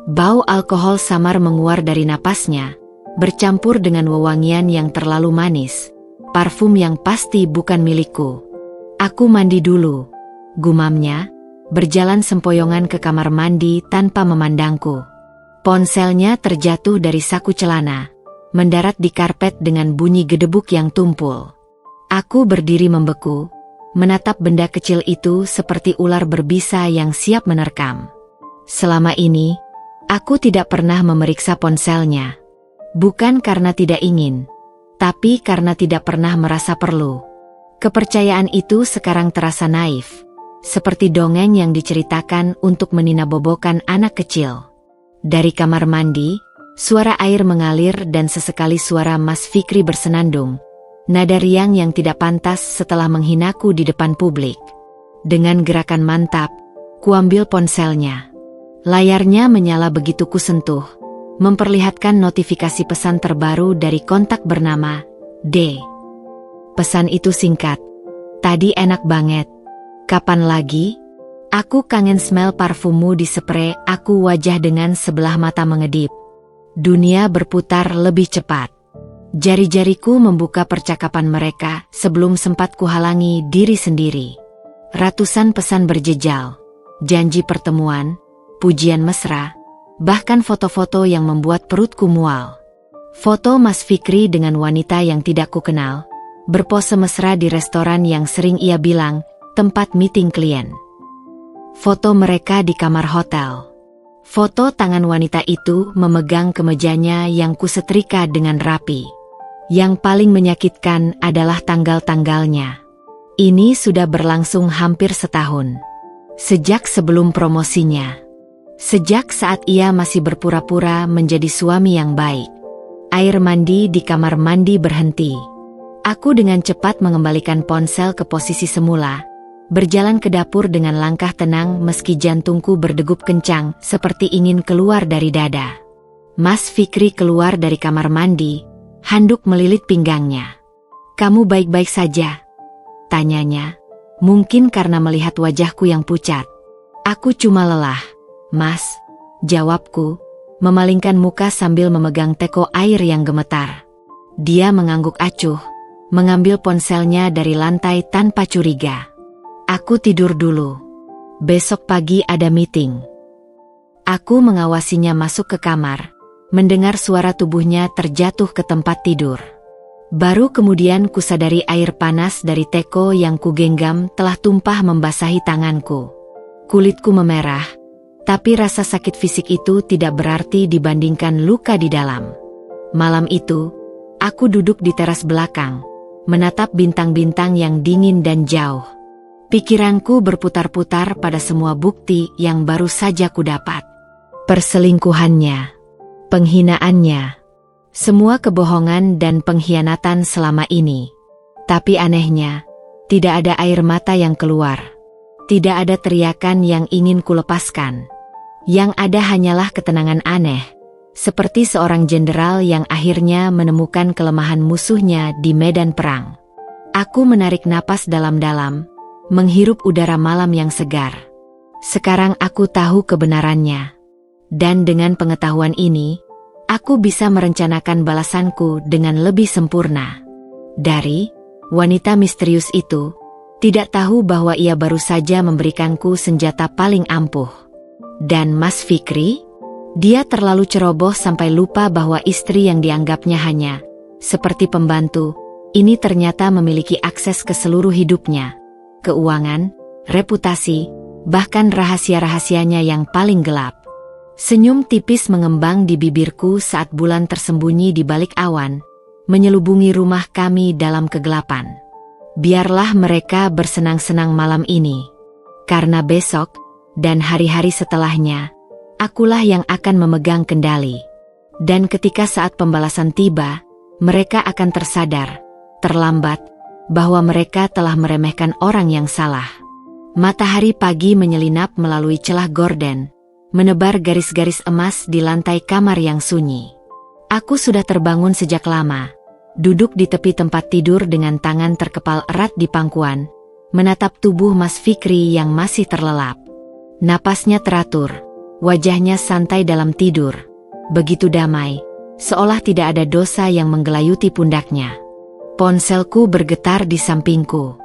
Bau alkohol samar menguar dari napasnya, bercampur dengan wewangian yang terlalu manis, parfum yang pasti bukan milikku. "Aku mandi dulu," gumamnya, berjalan sempoyongan ke kamar mandi tanpa memandangku. Ponselnya terjatuh dari saku celana, mendarat di karpet dengan bunyi gedebuk yang tumpul. Aku berdiri membeku, menatap benda kecil itu seperti ular berbisa yang siap menerkam. Selama ini, aku tidak pernah memeriksa ponselnya. Bukan karena tidak ingin, tapi karena tidak pernah merasa perlu. Kepercayaan itu sekarang terasa naif, seperti dongeng yang diceritakan untuk meninabobokan anak kecil. Dari kamar mandi, suara air mengalir dan sesekali suara Mas Fikri bersenandung, nada riang yang tidak pantas setelah menghinaku di depan publik. Dengan gerakan mantap, kuambil ponselnya. Layarnya menyala begitu kusentuh, memperlihatkan notifikasi pesan terbaru dari kontak bernama D. Pesan itu singkat. "Tadi enak banget. Kapan lagi? Aku kangen smell parfummu di spray." Aku wajah dengan sebelah mata mengedip. Dunia berputar lebih cepat. Jari-jariku membuka percakapan mereka sebelum sempat kuhalangi diri sendiri. Ratusan pesan berjejal, janji pertemuan, pujian mesra, bahkan foto-foto yang membuat perutku mual. Foto Mas Fikri dengan wanita yang tidak kukenal, berpose mesra di restoran yang sering ia bilang tempat meeting klien. Foto mereka di kamar hotel. Foto tangan wanita itu memegang kemejanya yang kusetrika dengan rapi. Yang paling menyakitkan adalah tanggal-tanggalnya. Ini sudah berlangsung hampir setahun. Sejak sebelum promosinya. Sejak saat ia masih berpura-pura menjadi suami yang baik. Air mandi di kamar mandi berhenti. Aku dengan cepat mengembalikan ponsel ke posisi semula. Berjalan ke dapur dengan langkah tenang meski jantungku berdegup kencang seperti ingin keluar dari dada. Mas Fikri keluar dari kamar mandi, handuk melilit pinggangnya. "Kamu baik-baik saja?" tanyanya, mungkin karena melihat wajahku yang pucat. "Aku cuma lelah," Mas, jawabku, memalingkan muka sambil memegang teko air yang gemetar. Dia mengangguk acuh, mengambil ponselnya dari lantai tanpa curiga. Aku tidur dulu. Besok pagi ada meeting. Aku mengawasinya masuk ke kamar, mendengar suara tubuhnya terjatuh ke tempat tidur. Baru kemudian kusadari air panas dari teko yang kugenggam telah tumpah membasahi tanganku. Kulitku memerah, tapi rasa sakit fisik itu tidak berarti dibandingkan luka di dalam. Malam itu, aku duduk di teras belakang, menatap bintang-bintang yang dingin dan jauh. Pikiranku berputar-putar pada semua bukti yang baru saja kudapat. Perselingkuhannya, penghinaannya, semua kebohongan dan pengkhianatan selama ini. Tapi anehnya, tidak ada air mata yang keluar. Tidak ada teriakan yang ingin kulepaskan. Yang ada hanyalah ketenangan aneh, seperti seorang jenderal yang akhirnya menemukan kelemahan musuhnya di medan perang. Aku menarik napas dalam-dalam, menghirup udara malam yang segar. Sekarang aku tahu kebenarannya. Dan dengan pengetahuan ini, aku bisa merencanakan balasanku dengan lebih sempurna. Dari wanita misterius itu, tidak tahu bahwa ia baru saja memberikanku senjata paling ampuh. Dan Mas Fikri? Dia terlalu ceroboh sampai lupa bahwa istri yang dianggapnya hanya seperti pembantu, ini ternyata memiliki akses ke seluruh hidupnya. Keuangan, reputasi, bahkan rahasia-rahasianya yang paling gelap. Senyum tipis mengembang di bibirku saat bulan tersembunyi di balik awan, menyelubungi rumah kami dalam kegelapan. Biarlah mereka bersenang-senang malam ini. Karena besok, dan hari-hari setelahnya, akulah yang akan memegang kendali. Dan ketika saat pembalasan tiba, mereka akan tersadar, terlambat, bahwa mereka telah meremehkan orang yang salah. Matahari pagi menyelinap melalui celah gorden, menebar garis-garis emas di lantai kamar yang sunyi. Aku sudah terbangun sejak lama, duduk di tepi tempat tidur dengan tangan terkepal erat di pangkuan, menatap tubuh Mas Fikri yang masih terlelap. Napasnya teratur, wajahnya santai dalam tidur, begitu damai, seolah tidak ada dosa yang menggelayuti pundaknya. Ponselku bergetar di sampingku.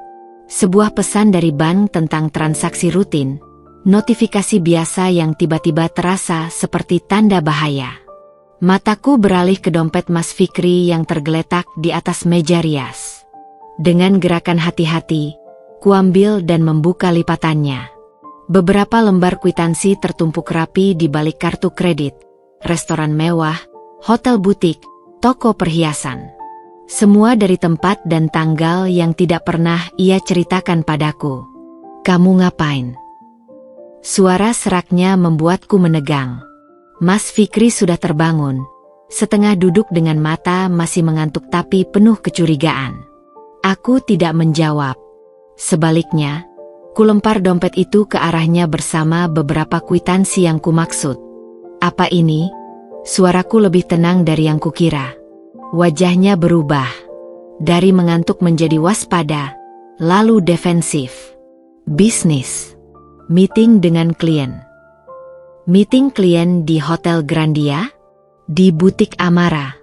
Sebuah pesan dari bank tentang transaksi rutin, notifikasi biasa yang tiba-tiba terasa seperti tanda bahaya. Mataku beralih ke dompet Mas Fikri yang tergeletak di atas meja rias. Dengan gerakan hati-hati, kuambil dan membuka lipatannya. Beberapa lembar kwitansi tertumpuk rapi di balik kartu kredit, restoran mewah, hotel butik, toko perhiasan. Semua dari tempat dan tanggal yang tidak pernah ia ceritakan padaku. "Kamu ngapain?" Suara seraknya membuatku menegang. Mas Fikri sudah terbangun, setengah duduk dengan mata masih mengantuk tapi penuh kecurigaan. Aku tidak menjawab. Sebaliknya, kulempar dompet itu ke arahnya bersama beberapa kwitansi yang kumaksud. "Apa ini?" Suaraku lebih tenang dari yang kukira. Wajahnya berubah. Dari mengantuk menjadi waspada, lalu defensif. "Bisnis. Meeting dengan klien." "Meeting klien di Hotel Grandia? Di butik Amara?"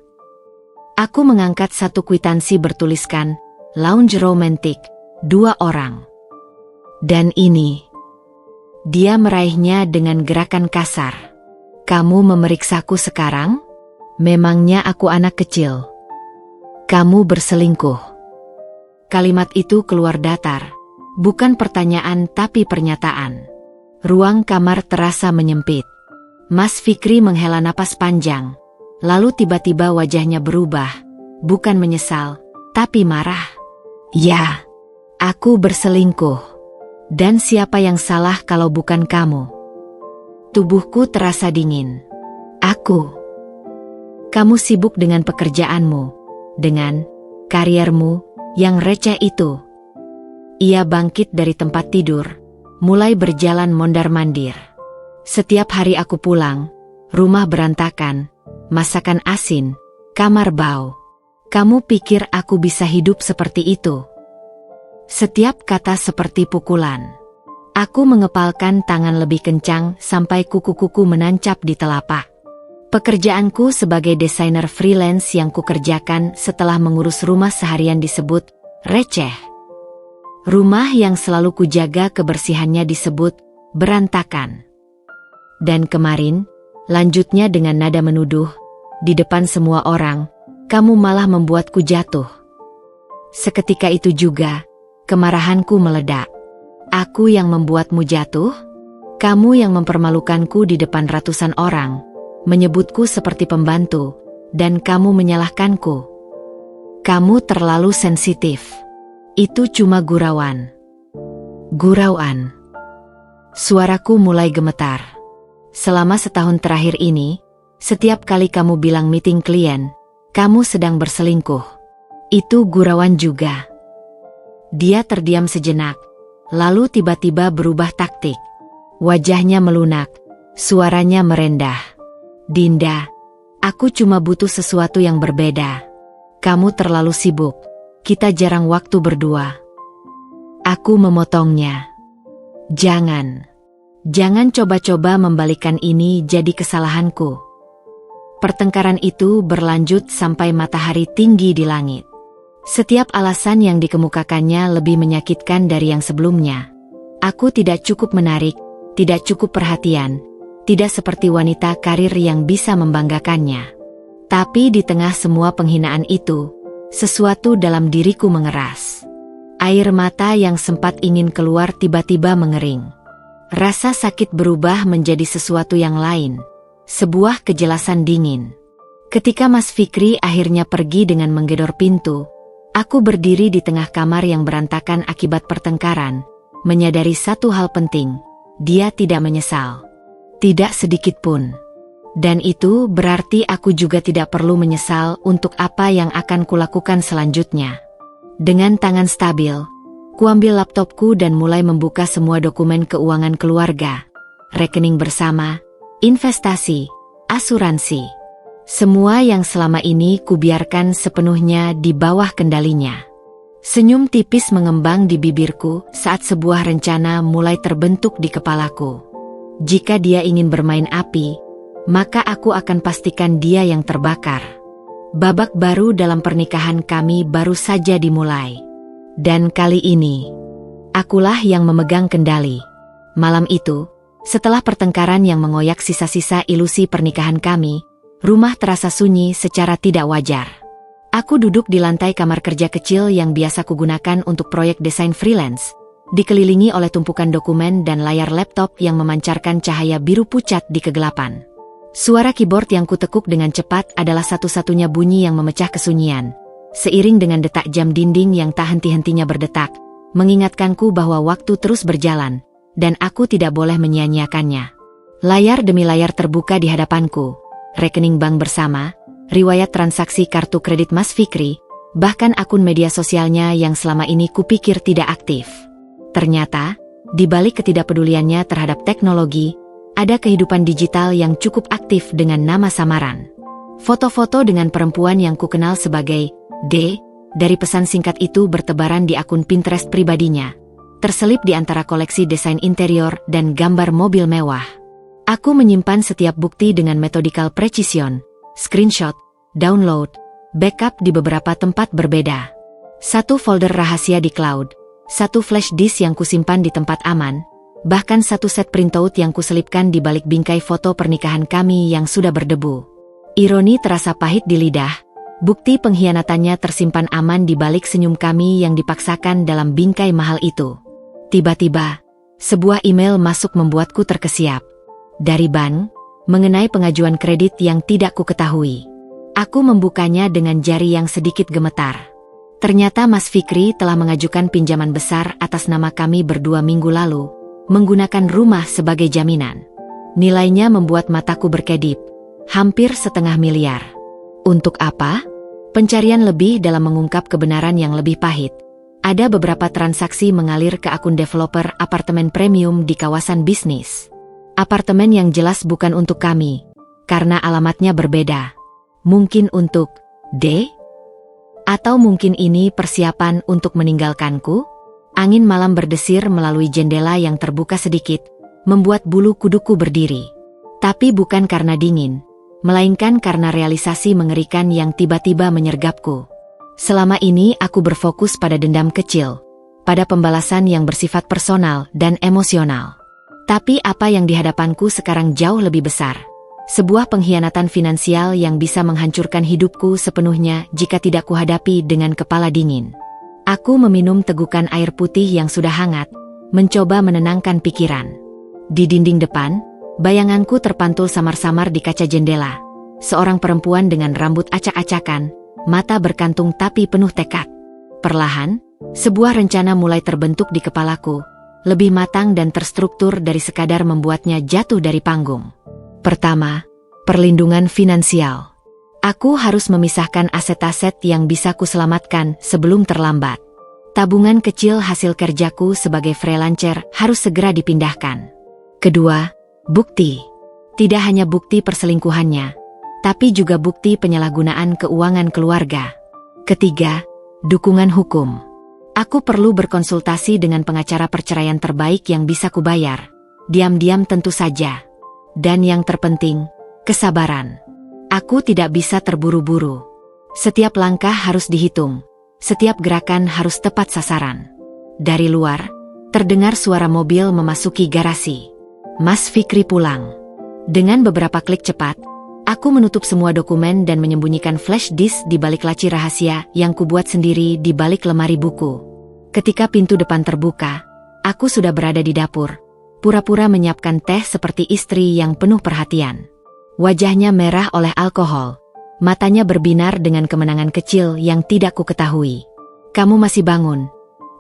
Aku mengangkat satu kwitansi bertuliskan, "Lounge romantik, 2 orang." "Dan ini?" Dia meraihnya dengan gerakan kasar. "Kamu memeriksaku sekarang? Memangnya aku anak kecil? Kamu berselingkuh." Kalimat itu keluar datar. Bukan pertanyaan tapi pernyataan. Ruang kamar terasa menyempit. Mas Fikri menghela napas panjang. Lalu tiba-tiba wajahnya berubah. Bukan menyesal, tapi marah. "Ya, aku berselingkuh. Dan siapa yang salah kalau bukan kamu?" Tubuhku terasa dingin. "Aku." "Kamu sibuk dengan pekerjaanmu, dengan kariermu yang receh itu." Ia bangkit dari tempat tidur, mulai berjalan mondar-mandir. "Setiap hari aku pulang, rumah berantakan, masakan asin, kamar bau. Kamu pikir aku bisa hidup seperti itu?" Setiap kata seperti pukulan. Aku mengepalkan tangan lebih kencang sampai kuku-kuku menancap di telapak. Pekerjaanku sebagai desainer freelance yang kukerjakan setelah mengurus rumah seharian disebut receh. Rumah yang selalu kujaga kebersihannya disebut berantakan. Dan kemarin, lanjutnya dengan nada menuduh, di depan semua orang, kamu malah membuatku jatuh. Seketika itu juga, kemarahanku meledak. Aku yang membuatmu jatuh? Kamu yang mempermalukanku di depan ratusan orang, menyebutku seperti pembantu, dan kamu menyalahkanku. Kamu terlalu sensitif. Itu cuma gurauan. Gurauan. Suaraku mulai gemetar. Selama setahun terakhir ini, setiap kali kamu bilang meeting klien, kamu sedang berselingkuh. Itu gurauan juga. Dia terdiam sejenak, lalu tiba-tiba berubah taktik. Wajahnya melunak, suaranya merendah. Dinda, aku cuma butuh sesuatu yang berbeda. Kamu terlalu sibuk, kita jarang waktu berdua. Aku memotongnya. Jangan coba-coba membalikkan ini jadi kesalahanku. Pertengkaran itu berlanjut sampai matahari tinggi di langit. Setiap alasan yang dikemukakannya lebih menyakitkan dari yang sebelumnya. Aku tidak cukup menarik, tidak cukup perhatian, tidak seperti wanita karir yang bisa membanggakannya. Tapi di tengah semua penghinaan itu, sesuatu dalam diriku mengeras. Air mata yang sempat ingin keluar tiba-tiba mengering. Rasa sakit berubah menjadi sesuatu yang lain, sebuah kejelasan dingin. Ketika Mas Fikri akhirnya pergi dengan menggedor pintu, aku berdiri di tengah kamar yang berantakan akibat pertengkaran, menyadari satu hal penting, dia tidak menyesal. Tidak sedikit pun. Dan itu berarti aku juga tidak perlu menyesal untuk apa yang akan kulakukan selanjutnya. Dengan tangan stabil, kuambil laptopku dan mulai membuka semua dokumen keuangan keluarga, rekening bersama, investasi, asuransi. Semua yang selama ini kubiarkan sepenuhnya di bawah kendalinya. Senyum tipis mengembang di bibirku saat sebuah rencana mulai terbentuk di kepalaku. Jika dia ingin bermain api, maka aku akan pastikan dia yang terbakar. Babak baru dalam pernikahan kami baru saja dimulai. Dan kali ini, akulah yang memegang kendali. Malam itu, setelah pertengkaran yang mengoyak sisa-sisa ilusi pernikahan kami, rumah terasa sunyi secara tidak wajar. Aku duduk di lantai kamar kerja kecil yang biasa kugunakan untuk proyek desain freelance, dikelilingi oleh tumpukan dokumen dan layar laptop yang memancarkan cahaya biru pucat di kegelapan. Suara keyboard yang kutekuk dengan cepat adalah satu-satunya bunyi yang memecah kesunyian, seiring dengan detak jam dinding yang tak henti-hentinya berdetak, mengingatkanku bahwa waktu terus berjalan, dan aku tidak boleh menyia-nyiakannya. Layar demi layar terbuka di hadapanku, rekening bank bersama, riwayat transaksi kartu kredit Mas Fikri, bahkan akun media sosialnya yang selama ini kupikir tidak aktif. Ternyata, di balik ketidakpeduliannya terhadap teknologi, ada kehidupan digital yang cukup aktif dengan nama samaran. Foto-foto dengan perempuan yang kukenal sebagai D, dari pesan singkat itu bertebaran di akun Pinterest pribadinya, terselip di antara koleksi desain interior dan gambar mobil mewah. Aku menyimpan setiap bukti dengan metodikal precision, screenshot, download, backup di beberapa tempat berbeda. Satu folder rahasia di cloud, satu flash disk yang kusimpan di tempat aman, bahkan satu set printout yang kuselipkan di balik bingkai foto pernikahan kami yang sudah berdebu. Ironi terasa pahit di lidah, bukti pengkhianatannya tersimpan aman di balik senyum kami yang dipaksakan dalam bingkai mahal itu. Tiba-tiba, sebuah email masuk membuatku terkesiap. Dari bank, mengenai pengajuan kredit yang tidak kuketahui. Aku membukanya dengan jari yang sedikit gemetar. Ternyata Mas Fikri telah mengajukan pinjaman besar atas nama kami berdua minggu lalu, menggunakan rumah sebagai jaminan. Nilainya membuat mataku berkedip, hampir 500 miliar. Untuk apa? Pencarian lebih dalam mengungkap kebenaran yang lebih pahit. Ada beberapa transaksi mengalir ke akun developer apartemen premium di kawasan bisnis. Apartemen yang jelas bukan untuk kami, karena alamatnya berbeda. Mungkin untuk D? Atau mungkin ini persiapan untuk meninggalkanku? Angin malam berdesir melalui jendela yang terbuka sedikit, membuat bulu kuduku berdiri. Tapi bukan karena dingin, melainkan karena realisasi mengerikan yang tiba-tiba menyergapku. Selama ini aku berfokus pada dendam kecil, pada pembalasan yang bersifat personal dan emosional. Tapi apa yang di hadapanku sekarang jauh lebih besar. Sebuah pengkhianatan finansial yang bisa menghancurkan hidupku sepenuhnya jika tidak kuhadapi dengan kepala dingin. Aku meminum tegukan air putih yang sudah hangat, mencoba menenangkan pikiran. Di dinding depan, bayanganku terpantul samar-samar di kaca jendela. Seorang perempuan dengan rambut acak-acakan, mata berkantung tapi penuh tekad. Perlahan, sebuah rencana mulai terbentuk di kepalaku, lebih matang dan terstruktur dari sekadar membuatnya jatuh dari panggung. Pertama, perlindungan finansial. Aku harus memisahkan aset-aset yang bisa kuselamatkan sebelum terlambat. Tabungan kecil hasil kerjaku sebagai freelancer harus segera dipindahkan. Kedua, bukti. Tidak hanya bukti perselingkuhannya, tapi juga bukti penyalahgunaan keuangan keluarga. Ketiga, dukungan hukum. Aku perlu berkonsultasi dengan pengacara perceraian terbaik yang bisa kubayar. Diam-diam tentu saja. Dan yang terpenting, kesabaran. Aku tidak bisa terburu-buru. Setiap langkah harus dihitung. Setiap gerakan harus tepat sasaran. Dari luar, terdengar suara mobil memasuki garasi. Mas Fikri pulang. Dengan beberapa klik cepat, aku menutup semua dokumen dan menyembunyikan flash disk di balik laci rahasia yang kubuat sendiri di balik lemari buku. Ketika pintu depan terbuka, aku sudah berada di dapur, pura-pura menyiapkan teh seperti istri yang penuh perhatian. Wajahnya merah oleh alkohol, matanya berbinar dengan kemenangan kecil yang tidak ku ketahui. "Kamu masih bangun?"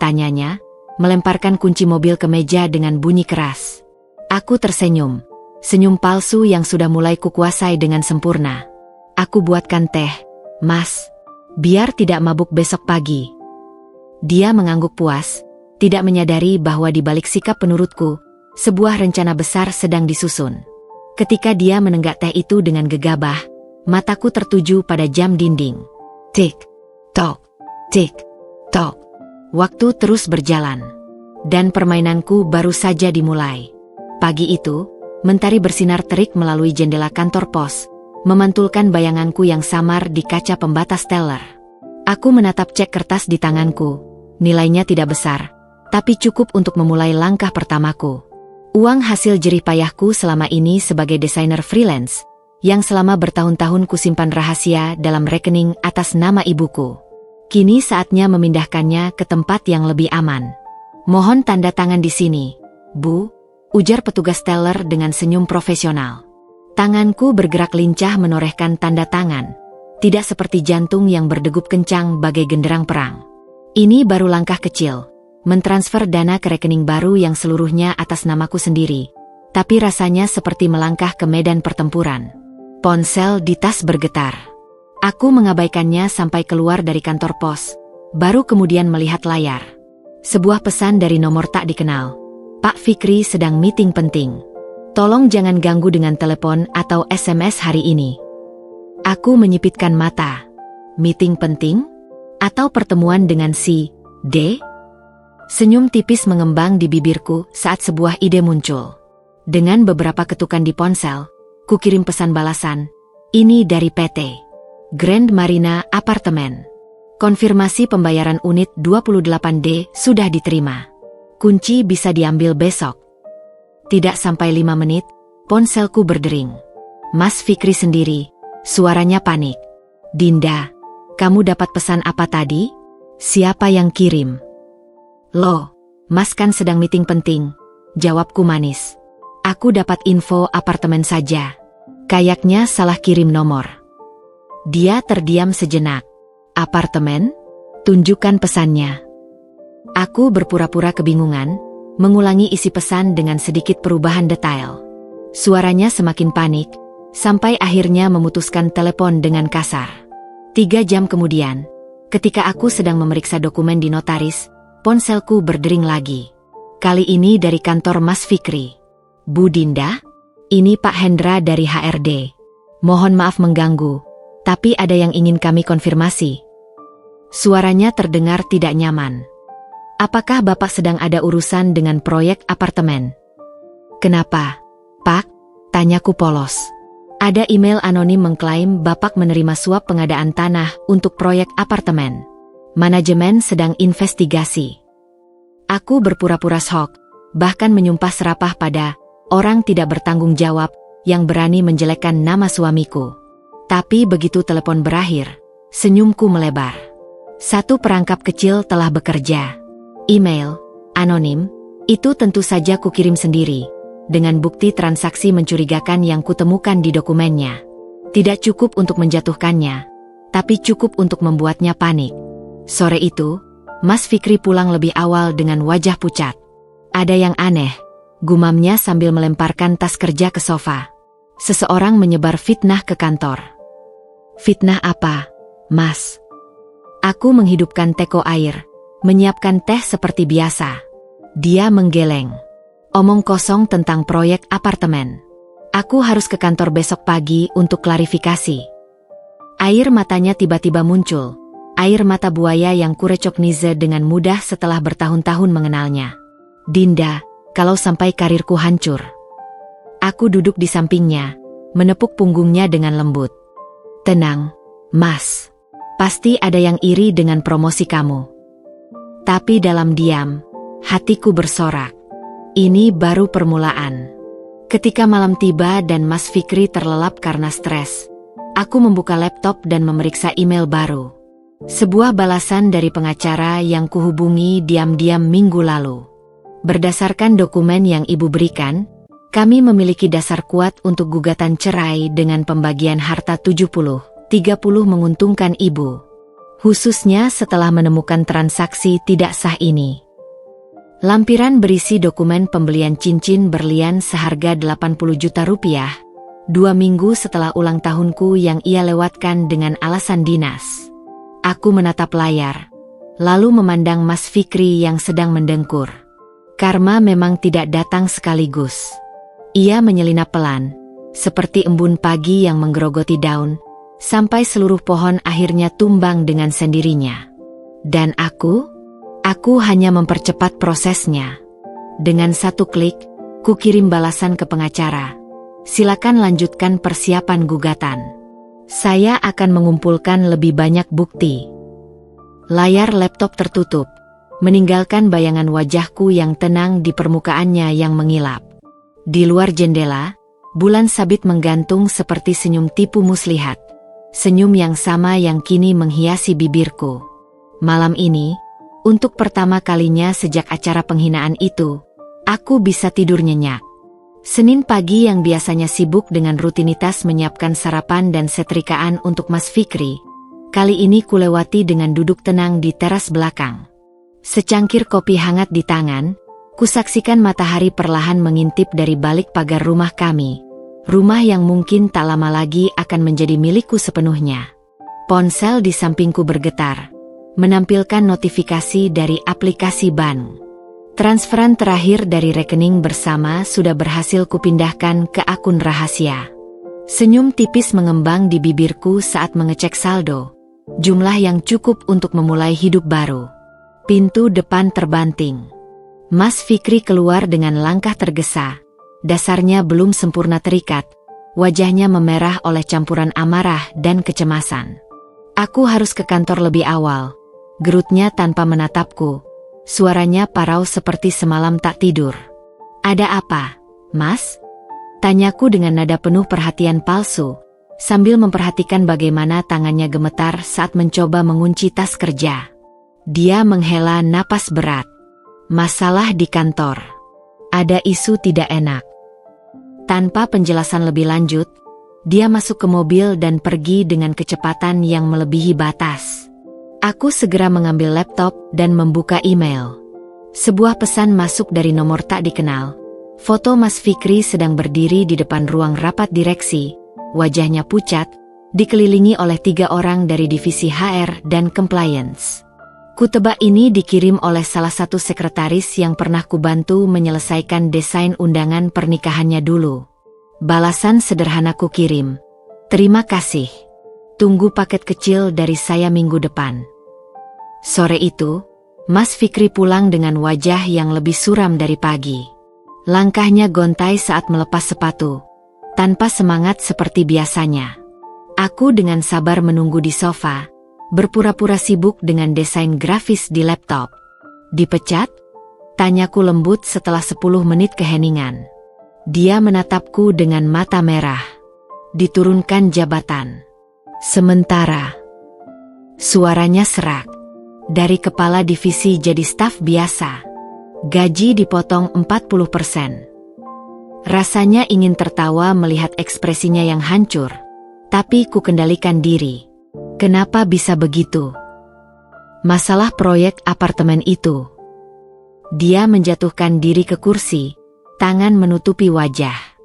tanyanya, melemparkan kunci mobil ke meja dengan bunyi keras. Aku tersenyum, senyum palsu yang sudah mulai kukuasai dengan sempurna. "Aku buatkan teh, Mas, biar tidak mabuk besok pagi." Dia mengangguk puas, tidak menyadari bahwa di balik sikap penurutku, sebuah rencana besar sedang disusun. Ketika dia menenggak teh itu dengan gegabah, mataku tertuju pada jam dinding. Tik, tok, tik, tok. Waktu terus berjalan. Dan permainanku baru saja dimulai. Pagi itu, mentari bersinar terik melalui jendela kantor pos, memantulkan bayanganku yang samar di kaca pembatas teller. Aku menatap cek kertas di tanganku. Nilainya tidak besar, tapi cukup untuk memulai langkah pertamaku. Uang hasil jerih payahku selama ini sebagai desainer freelance, yang selama bertahun-tahun kusimpan rahasia dalam rekening atas nama ibuku. Kini saatnya memindahkannya ke tempat yang lebih aman. "Mohon tanda tangan di sini, Bu," ujar petugas teller dengan senyum profesional. Tanganku bergerak lincah menorehkan tanda tangan, tidak seperti jantung yang berdegup kencang bagai genderang perang. Ini baru langkah kecil. Mentransfer dana ke rekening baru yang seluruhnya atas namaku sendiri, tapi rasanya seperti melangkah ke medan pertempuran. Ponsel di tas bergetar. Aku mengabaikannya sampai keluar dari kantor pos, baru kemudian melihat layar. Sebuah pesan dari nomor tak dikenal. "Pak Fikri sedang meeting penting. Tolong jangan ganggu dengan telepon atau SMS hari ini." Aku menyipitkan mata. Meeting penting? Atau pertemuan dengan si D? Senyum tipis mengembang di bibirku saat sebuah ide muncul. Dengan beberapa ketukan di ponsel, kukirim pesan balasan. "Ini dari PT Grand Marina Apartemen. Konfirmasi pembayaran unit 28D sudah diterima. Kunci bisa diambil besok." Tidak sampai 5 menit, ponselku berdering. Mas Fikri sendiri, suaranya panik. "Dinda, kamu dapat pesan apa tadi? Siapa yang kirim?" "Loh, Mas kan sedang meeting penting," jawabku manis. "Aku dapat info apartemen saja. Kayaknya salah kirim nomor." Dia terdiam sejenak. "Apartemen? Tunjukkan pesannya." Aku berpura-pura kebingungan, mengulangi isi pesan dengan sedikit perubahan detail. Suaranya semakin panik, sampai akhirnya memutuskan telepon dengan kasar. 3 jam kemudian, ketika aku sedang memeriksa dokumen di notaris, ponselku berdering lagi. Kali ini dari kantor Mas Fikri. "Bu Dinda, ini Pak Hendra dari HRD. Mohon maaf mengganggu, tapi ada yang ingin kami konfirmasi." Suaranya terdengar tidak nyaman. Apakah Bapak sedang ada urusan dengan proyek apartemen? Kenapa, Pak? Tanyaku polos. Ada email anonim mengklaim Bapak menerima suap pengadaan tanah untuk proyek apartemen. Manajemen sedang investigasi. Aku berpura-pura shock, bahkan menyumpah serapah pada orang tidak bertanggung jawab yang berani menjelekkan nama suamiku. Tapi begitu telepon berakhir, senyumku melebar. Satu perangkap kecil telah bekerja. Email anonim itu tentu saja kukirim sendiri, dengan bukti transaksi mencurigakan yang kutemukan di dokumennya. Tidak cukup untuk menjatuhkannya, tapi cukup untuk membuatnya panik. Sore itu, Mas Fikri pulang lebih awal dengan wajah pucat. Ada yang aneh, gumamnya sambil melemparkan tas kerja ke sofa. Seseorang menyebar fitnah ke kantor. Fitnah apa, Mas? Aku menghidupkan teko air, menyiapkan teh seperti biasa. Dia menggeleng. Omong kosong tentang proyek apartemen. Aku harus ke kantor besok pagi untuk klarifikasi. Air matanya tiba-tiba muncul. Air mata buaya yang kurecok Nize dengan mudah setelah bertahun-tahun mengenalnya. Dinda, kalau sampai karirku hancur. Aku duduk di sampingnya, menepuk punggungnya dengan lembut. Tenang, Mas. Pasti ada yang iri dengan promosi kamu. Tapi dalam diam, hatiku bersorak. Ini baru permulaan. Ketika malam tiba dan Mas Fikri terlelap karena stres, aku membuka laptop dan memeriksa email baru. Sebuah balasan dari pengacara yang kuhubungi diam-diam minggu lalu. Berdasarkan dokumen yang ibu berikan, kami memiliki dasar kuat untuk gugatan cerai dengan pembagian harta 70-30 menguntungkan ibu. Khususnya setelah menemukan transaksi tidak sah ini. Lampiran berisi dokumen pembelian cincin berlian seharga 80 juta rupiah, 2 minggu setelah ulang tahunku yang ia lewatkan dengan alasan dinas. Aku menatap layar, lalu memandang Mas Fikri yang sedang mendengkur. Karma memang tidak datang sekaligus. Ia menyelinap pelan, seperti embun pagi yang menggerogoti daun, sampai seluruh pohon akhirnya tumbang dengan sendirinya. Dan aku hanya mempercepat prosesnya. Dengan satu klik, ku kirim balasan ke pengacara. Silakan lanjutkan persiapan gugatan. Saya akan mengumpulkan lebih banyak bukti. Layar laptop tertutup, meninggalkan bayangan wajahku yang tenang di permukaannya yang mengilap. Di luar jendela, bulan sabit menggantung seperti senyum tipu muslihat. Senyum yang sama yang kini menghiasi bibirku. Malam ini, untuk pertama kalinya sejak acara penghinaan itu, aku bisa tidur nyenyak. Senin pagi yang biasanya sibuk dengan rutinitas menyiapkan sarapan dan setrikaan untuk Mas Fikri, kali ini kulewati dengan duduk tenang di teras belakang. Secangkir kopi hangat di tangan, kusaksikan matahari perlahan mengintip dari balik pagar rumah kami. Rumah yang mungkin tak lama lagi akan menjadi milikku sepenuhnya. Ponsel di sampingku bergetar, menampilkan notifikasi dari aplikasi bank. Transferan terakhir dari rekening bersama sudah berhasil kupindahkan ke akun rahasia. Senyum tipis mengembang di bibirku saat mengecek saldo, jumlah yang cukup untuk memulai hidup baru. Pintu depan terbanting. Mas Fikri keluar dengan langkah tergesa. Dasarnya belum sempurna terikat, wajahnya memerah oleh campuran amarah dan kecemasan. Aku harus ke kantor lebih awal, gerutnya tanpa menatapku. Suaranya parau seperti semalam tak tidur. Ada apa, Mas? Tanyaku dengan nada penuh perhatian palsu, sambil memperhatikan bagaimana tangannya gemetar saat mencoba mengunci tas kerja. Dia menghela napas berat. Masalah di kantor. Ada isu tidak enak. Tanpa penjelasan lebih lanjut, dia masuk ke mobil dan pergi dengan kecepatan yang melebihi batas. Aku segera mengambil laptop dan membuka email. Sebuah pesan masuk dari nomor tak dikenal. Foto Mas Fikri sedang berdiri di depan ruang rapat direksi, wajahnya pucat, dikelilingi oleh 3 orang dari divisi HR dan compliance. Kutebak ini dikirim oleh salah satu sekretaris yang pernah kubantu menyelesaikan desain undangan pernikahannya dulu. Balasan sederhana kukirim. Terima kasih. Tunggu paket kecil dari saya minggu depan. Sore itu, Mas Fikri pulang dengan wajah yang lebih suram dari pagi. Langkahnya gontai saat melepas sepatu, tanpa semangat seperti biasanya. Aku dengan sabar menunggu di sofa, berpura-pura sibuk dengan desain grafis di laptop. "Dipecat?" tanyaku lembut setelah 10 menit keheningan. Dia menatapku dengan mata merah. "Diturunkan jabatan." Sementara. Suaranya serak. Dari kepala divisi jadi staf biasa. Gaji dipotong 40%. Rasanya ingin tertawa melihat ekspresinya yang hancur, tapi ku kendalikan diri. Kenapa bisa begitu? Masalah proyek apartemen itu. Dia menjatuhkan diri ke kursi, tangan menutupi wajah.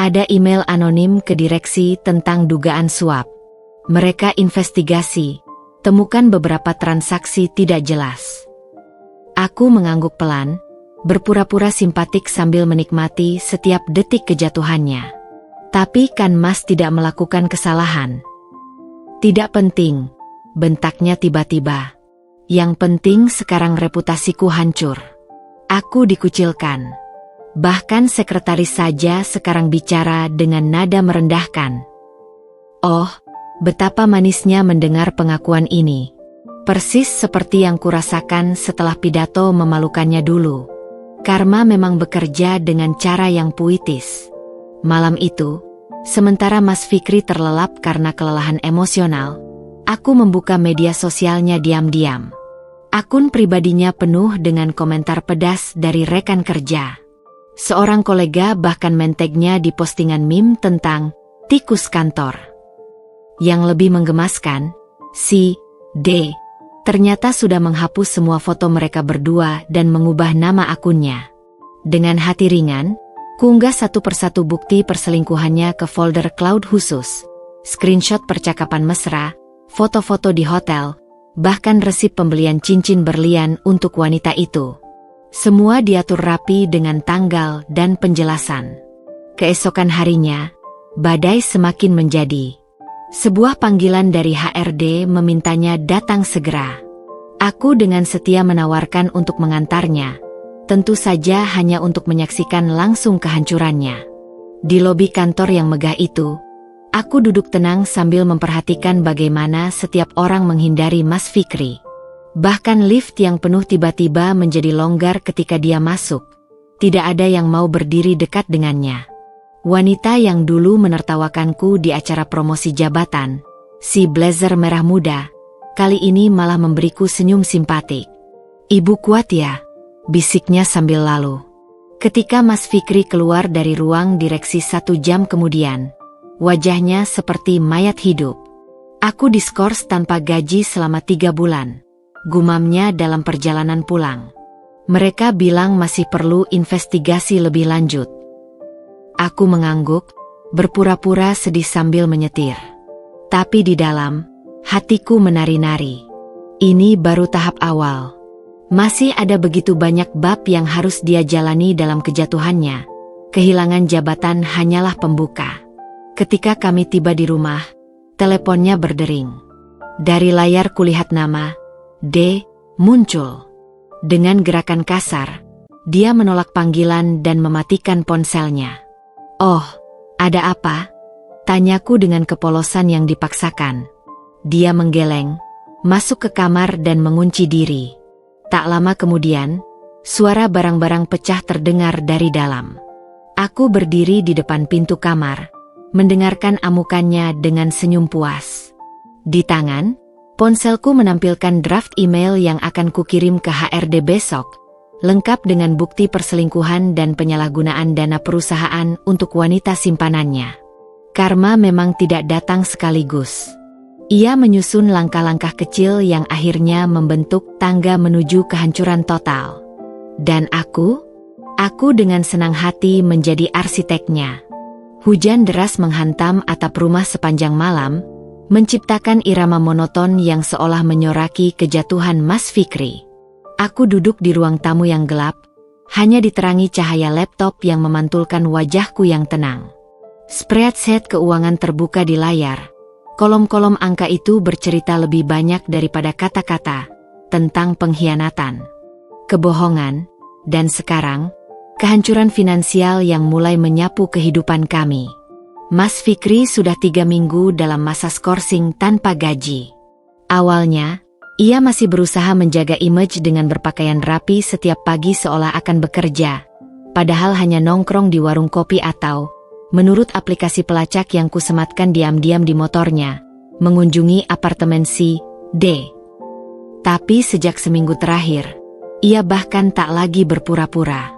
Ada email anonim ke direksi tentang dugaan suap. Mereka investigasi, temukan beberapa transaksi tidak jelas. Aku mengangguk pelan, berpura-pura simpatik sambil menikmati setiap detik kejatuhannya. "Tapi kan Mas tidak melakukan kesalahan." "Tidak penting," bentaknya tiba-tiba. "Yang penting sekarang reputasiku hancur." Aku dikucilkan. Bahkan sekretaris saja sekarang bicara dengan nada merendahkan. Oh, betapa manisnya mendengar pengakuan ini. Persis seperti yang kurasakan setelah pidato memalukannya dulu. Karma memang bekerja dengan cara yang puitis. Malam itu, sementara Mas Fikri terlelap karena kelelahan emosional, aku membuka media sosialnya diam-diam. Akun pribadinya penuh dengan komentar pedas dari rekan kerja. Seorang kolega bahkan men-tag-nya di postingan meme tentang tikus kantor. Yang lebih menggemaskan, si D ternyata sudah menghapus semua foto mereka berdua dan mengubah nama akunnya. Dengan hati ringan, kuunggah satu persatu bukti perselingkuhannya ke folder cloud khusus, screenshot percakapan mesra, foto-foto di hotel, bahkan resip pembelian cincin berlian untuk wanita itu. Semua diatur rapi dengan tanggal dan penjelasan. Keesokan harinya, badai semakin menjadi. Sebuah panggilan dari HRD memintanya datang segera. Aku dengan setia menawarkan untuk mengantarnya, tentu saja hanya untuk menyaksikan langsung kehancurannya. Di lobi kantor yang megah itu, aku duduk tenang sambil memperhatikan bagaimana setiap orang menghindari Mas Fikri. Bahkan lift yang penuh tiba-tiba menjadi longgar ketika dia masuk. Tidak ada yang mau berdiri dekat dengannya. Wanita yang dulu menertawakanku di acara promosi jabatan, si blazer merah muda, kali ini malah memberiku senyum simpatik. "Ibu kuat ya?" bisiknya sambil lalu. Ketika Mas Fikri keluar dari ruang direksi 1 jam kemudian, wajahnya seperti mayat hidup. "Aku diskors tanpa gaji selama 3 bulan. Gumamnya dalam perjalanan pulang. Mereka bilang masih perlu investigasi lebih lanjut." Aku mengangguk, berpura-pura sedih sambil menyetir. Tapi di dalam, hatiku menari-nari. Ini baru tahap awal. Masih ada begitu banyak bab yang harus dia jalani dalam kejatuhannya. Kehilangan jabatan hanyalah pembuka. Ketika kami tiba di rumah, teleponnya berdering. Dari layar kulihat nama D muncul. Dengan gerakan kasar, dia menolak panggilan dan mematikan ponselnya. "Oh, ada apa?" tanyaku dengan kepolosan yang dipaksakan. Dia menggeleng, masuk ke kamar dan mengunci diri. Tak lama kemudian, suara barang-barang pecah terdengar dari dalam. Aku berdiri di depan pintu kamar, mendengarkan amukannya dengan senyum puas. Di tangan, ponselku menampilkan draft email yang akan kukirim ke HRD besok, lengkap dengan bukti perselingkuhan dan penyalahgunaan dana perusahaan untuk wanita simpanannya. Karma memang tidak datang sekaligus. Ia menyusun langkah-langkah kecil yang akhirnya membentuk tangga menuju kehancuran total. Dan aku dengan senang hati menjadi arsiteknya. Hujan deras menghantam atap rumah sepanjang malam, menciptakan irama monoton yang seolah menyoraki kejatuhan Mas Fikri. Aku duduk di ruang tamu yang gelap, hanya diterangi cahaya laptop yang memantulkan wajahku yang tenang. Spreadsheet keuangan terbuka di layar. Kolom-kolom angka itu bercerita lebih banyak daripada kata-kata, tentang pengkhianatan, kebohongan, dan sekarang, kehancuran finansial yang mulai menyapu kehidupan kami. Mas Fikri sudah 3 minggu dalam masa skorsing tanpa gaji. Awalnya, ia masih berusaha menjaga image dengan berpakaian rapi setiap pagi seolah akan bekerja, padahal hanya nongkrong di warung kopi atau, menurut aplikasi pelacak yang kusematkan diam-diam di motornya, mengunjungi apartemen si D. Tapi sejak seminggu terakhir, ia bahkan tak lagi berpura-pura.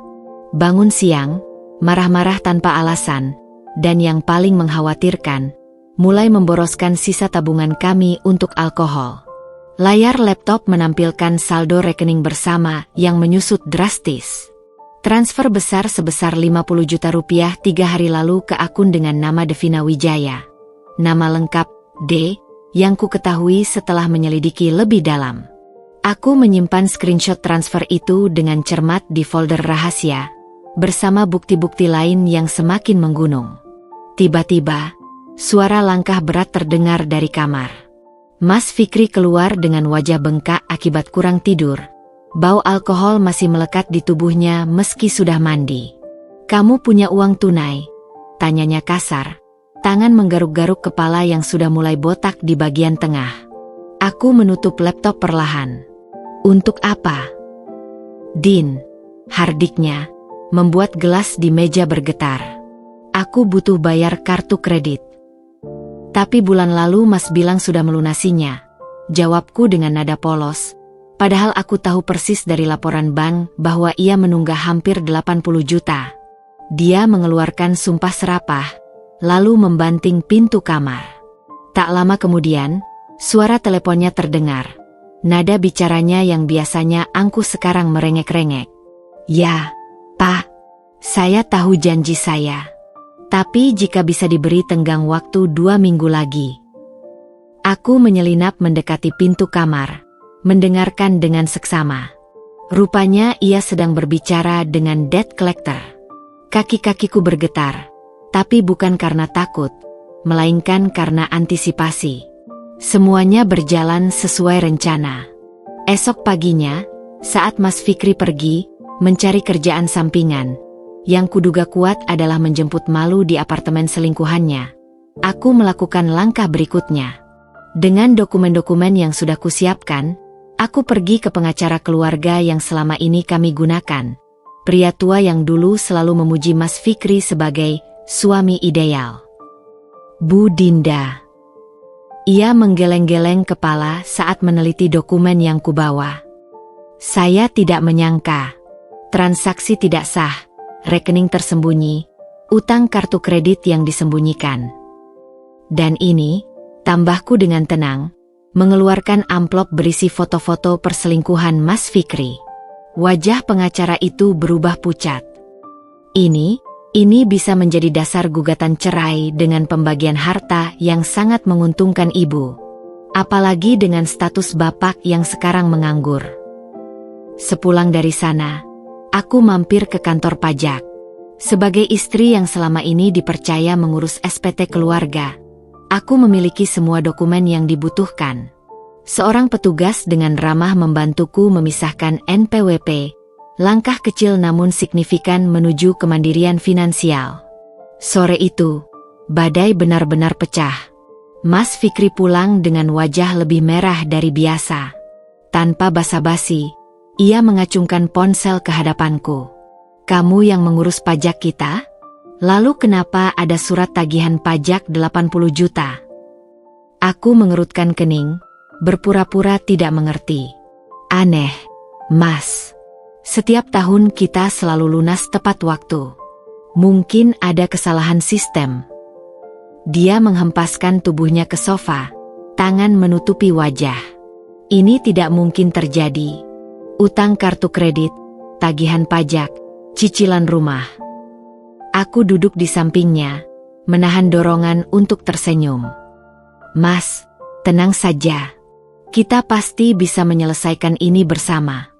Bangun siang, marah-marah tanpa alasan, dan yang paling mengkhawatirkan, mulai memboroskan sisa tabungan kami untuk alkohol. Layar laptop menampilkan saldo rekening bersama yang menyusut drastis. Transfer besar sebesar 50 juta rupiah 3 hari lalu ke akun dengan nama Devina Wijaya. Nama lengkap D, yang ku ketahui setelah menyelidiki lebih dalam. Aku menyimpan screenshot transfer itu dengan cermat di folder rahasia, bersama bukti-bukti lain yang semakin menggunung. Tiba-tiba, suara langkah berat terdengar dari kamar. Mas Fikri keluar dengan wajah bengkak akibat kurang tidur. Bau alkohol masih melekat di tubuhnya meski sudah mandi. "Kamu punya uang tunai?" tanyanya kasar. Tangan menggaruk-garuk kepala yang sudah mulai botak di bagian tengah. Aku menutup laptop perlahan. "Untuk apa?" "Din," hardiknya, membuat gelas di meja bergetar. "Aku butuh bayar kartu kredit." "Tapi bulan lalu Mas bilang sudah melunasinya," jawabku dengan nada polos. Padahal aku tahu persis dari laporan bank bahwa ia menunggah hampir 80 juta. Dia mengeluarkan sumpah serapah, lalu membanting pintu kamar. Tak lama kemudian, suara teleponnya terdengar. Nada bicaranya yang biasanya angkuh sekarang merengek-rengek. "Ya, Pak, saya tahu janji saya. Tapi jika bisa diberi tenggang waktu 2 minggu lagi." Aku menyelinap mendekati pintu kamar, mendengarkan dengan seksama. Rupanya ia sedang berbicara dengan debt collector. Kaki-kakiku bergetar, tapi bukan karena takut, melainkan karena antisipasi. Semuanya berjalan sesuai rencana. Esok paginya, saat Mas Fikri pergi, mencari kerjaan sampingan, yang kuduga kuat adalah menjemput Malu di apartemen selingkuhannya, aku melakukan langkah berikutnya. Dengan dokumen-dokumen yang sudah kusiapkan, aku pergi ke pengacara keluarga yang selama ini kami gunakan. Pria tua yang dulu selalu memuji Mas Fikri sebagai suami ideal. Bu Dinda. Ia menggeleng-geleng kepala saat meneliti dokumen yang kubawa. "Saya tidak menyangka. Transaksi tidak sah, rekening tersembunyi, utang kartu kredit yang disembunyikan." "Dan ini," tambahku dengan tenang, mengeluarkan amplop berisi foto-foto perselingkuhan Mas Fikri. Wajah pengacara itu berubah pucat. Ini bisa menjadi dasar gugatan cerai dengan pembagian harta yang sangat menguntungkan ibu. Apalagi dengan status bapak yang sekarang menganggur. Sepulang dari sana, aku mampir ke kantor pajak. Sebagai istri yang selama ini dipercaya mengurus SPT keluarga, aku memiliki semua dokumen yang dibutuhkan. Seorang petugas dengan ramah membantuku memisahkan NPWP, langkah kecil namun signifikan menuju kemandirian finansial. Sore itu, badai benar-benar pecah. Mas Fikri pulang dengan wajah lebih merah dari biasa. Tanpa basa-basi, ia mengacungkan ponsel ke hadapanku. "Kamu yang mengurus pajak kita? Lalu kenapa ada surat tagihan pajak 80 juta? Aku mengerutkan kening, berpura-pura tidak mengerti. "Aneh, Mas. Setiap tahun kita selalu lunas tepat waktu. Mungkin ada kesalahan sistem." Dia menghempaskan tubuhnya ke sofa, tangan menutupi wajah. "Ini tidak mungkin terjadi. Utang kartu kredit, tagihan pajak, cicilan rumah." Aku duduk di sampingnya, menahan dorongan untuk tersenyum. "Mas, tenang saja. Kita pasti bisa menyelesaikan ini bersama."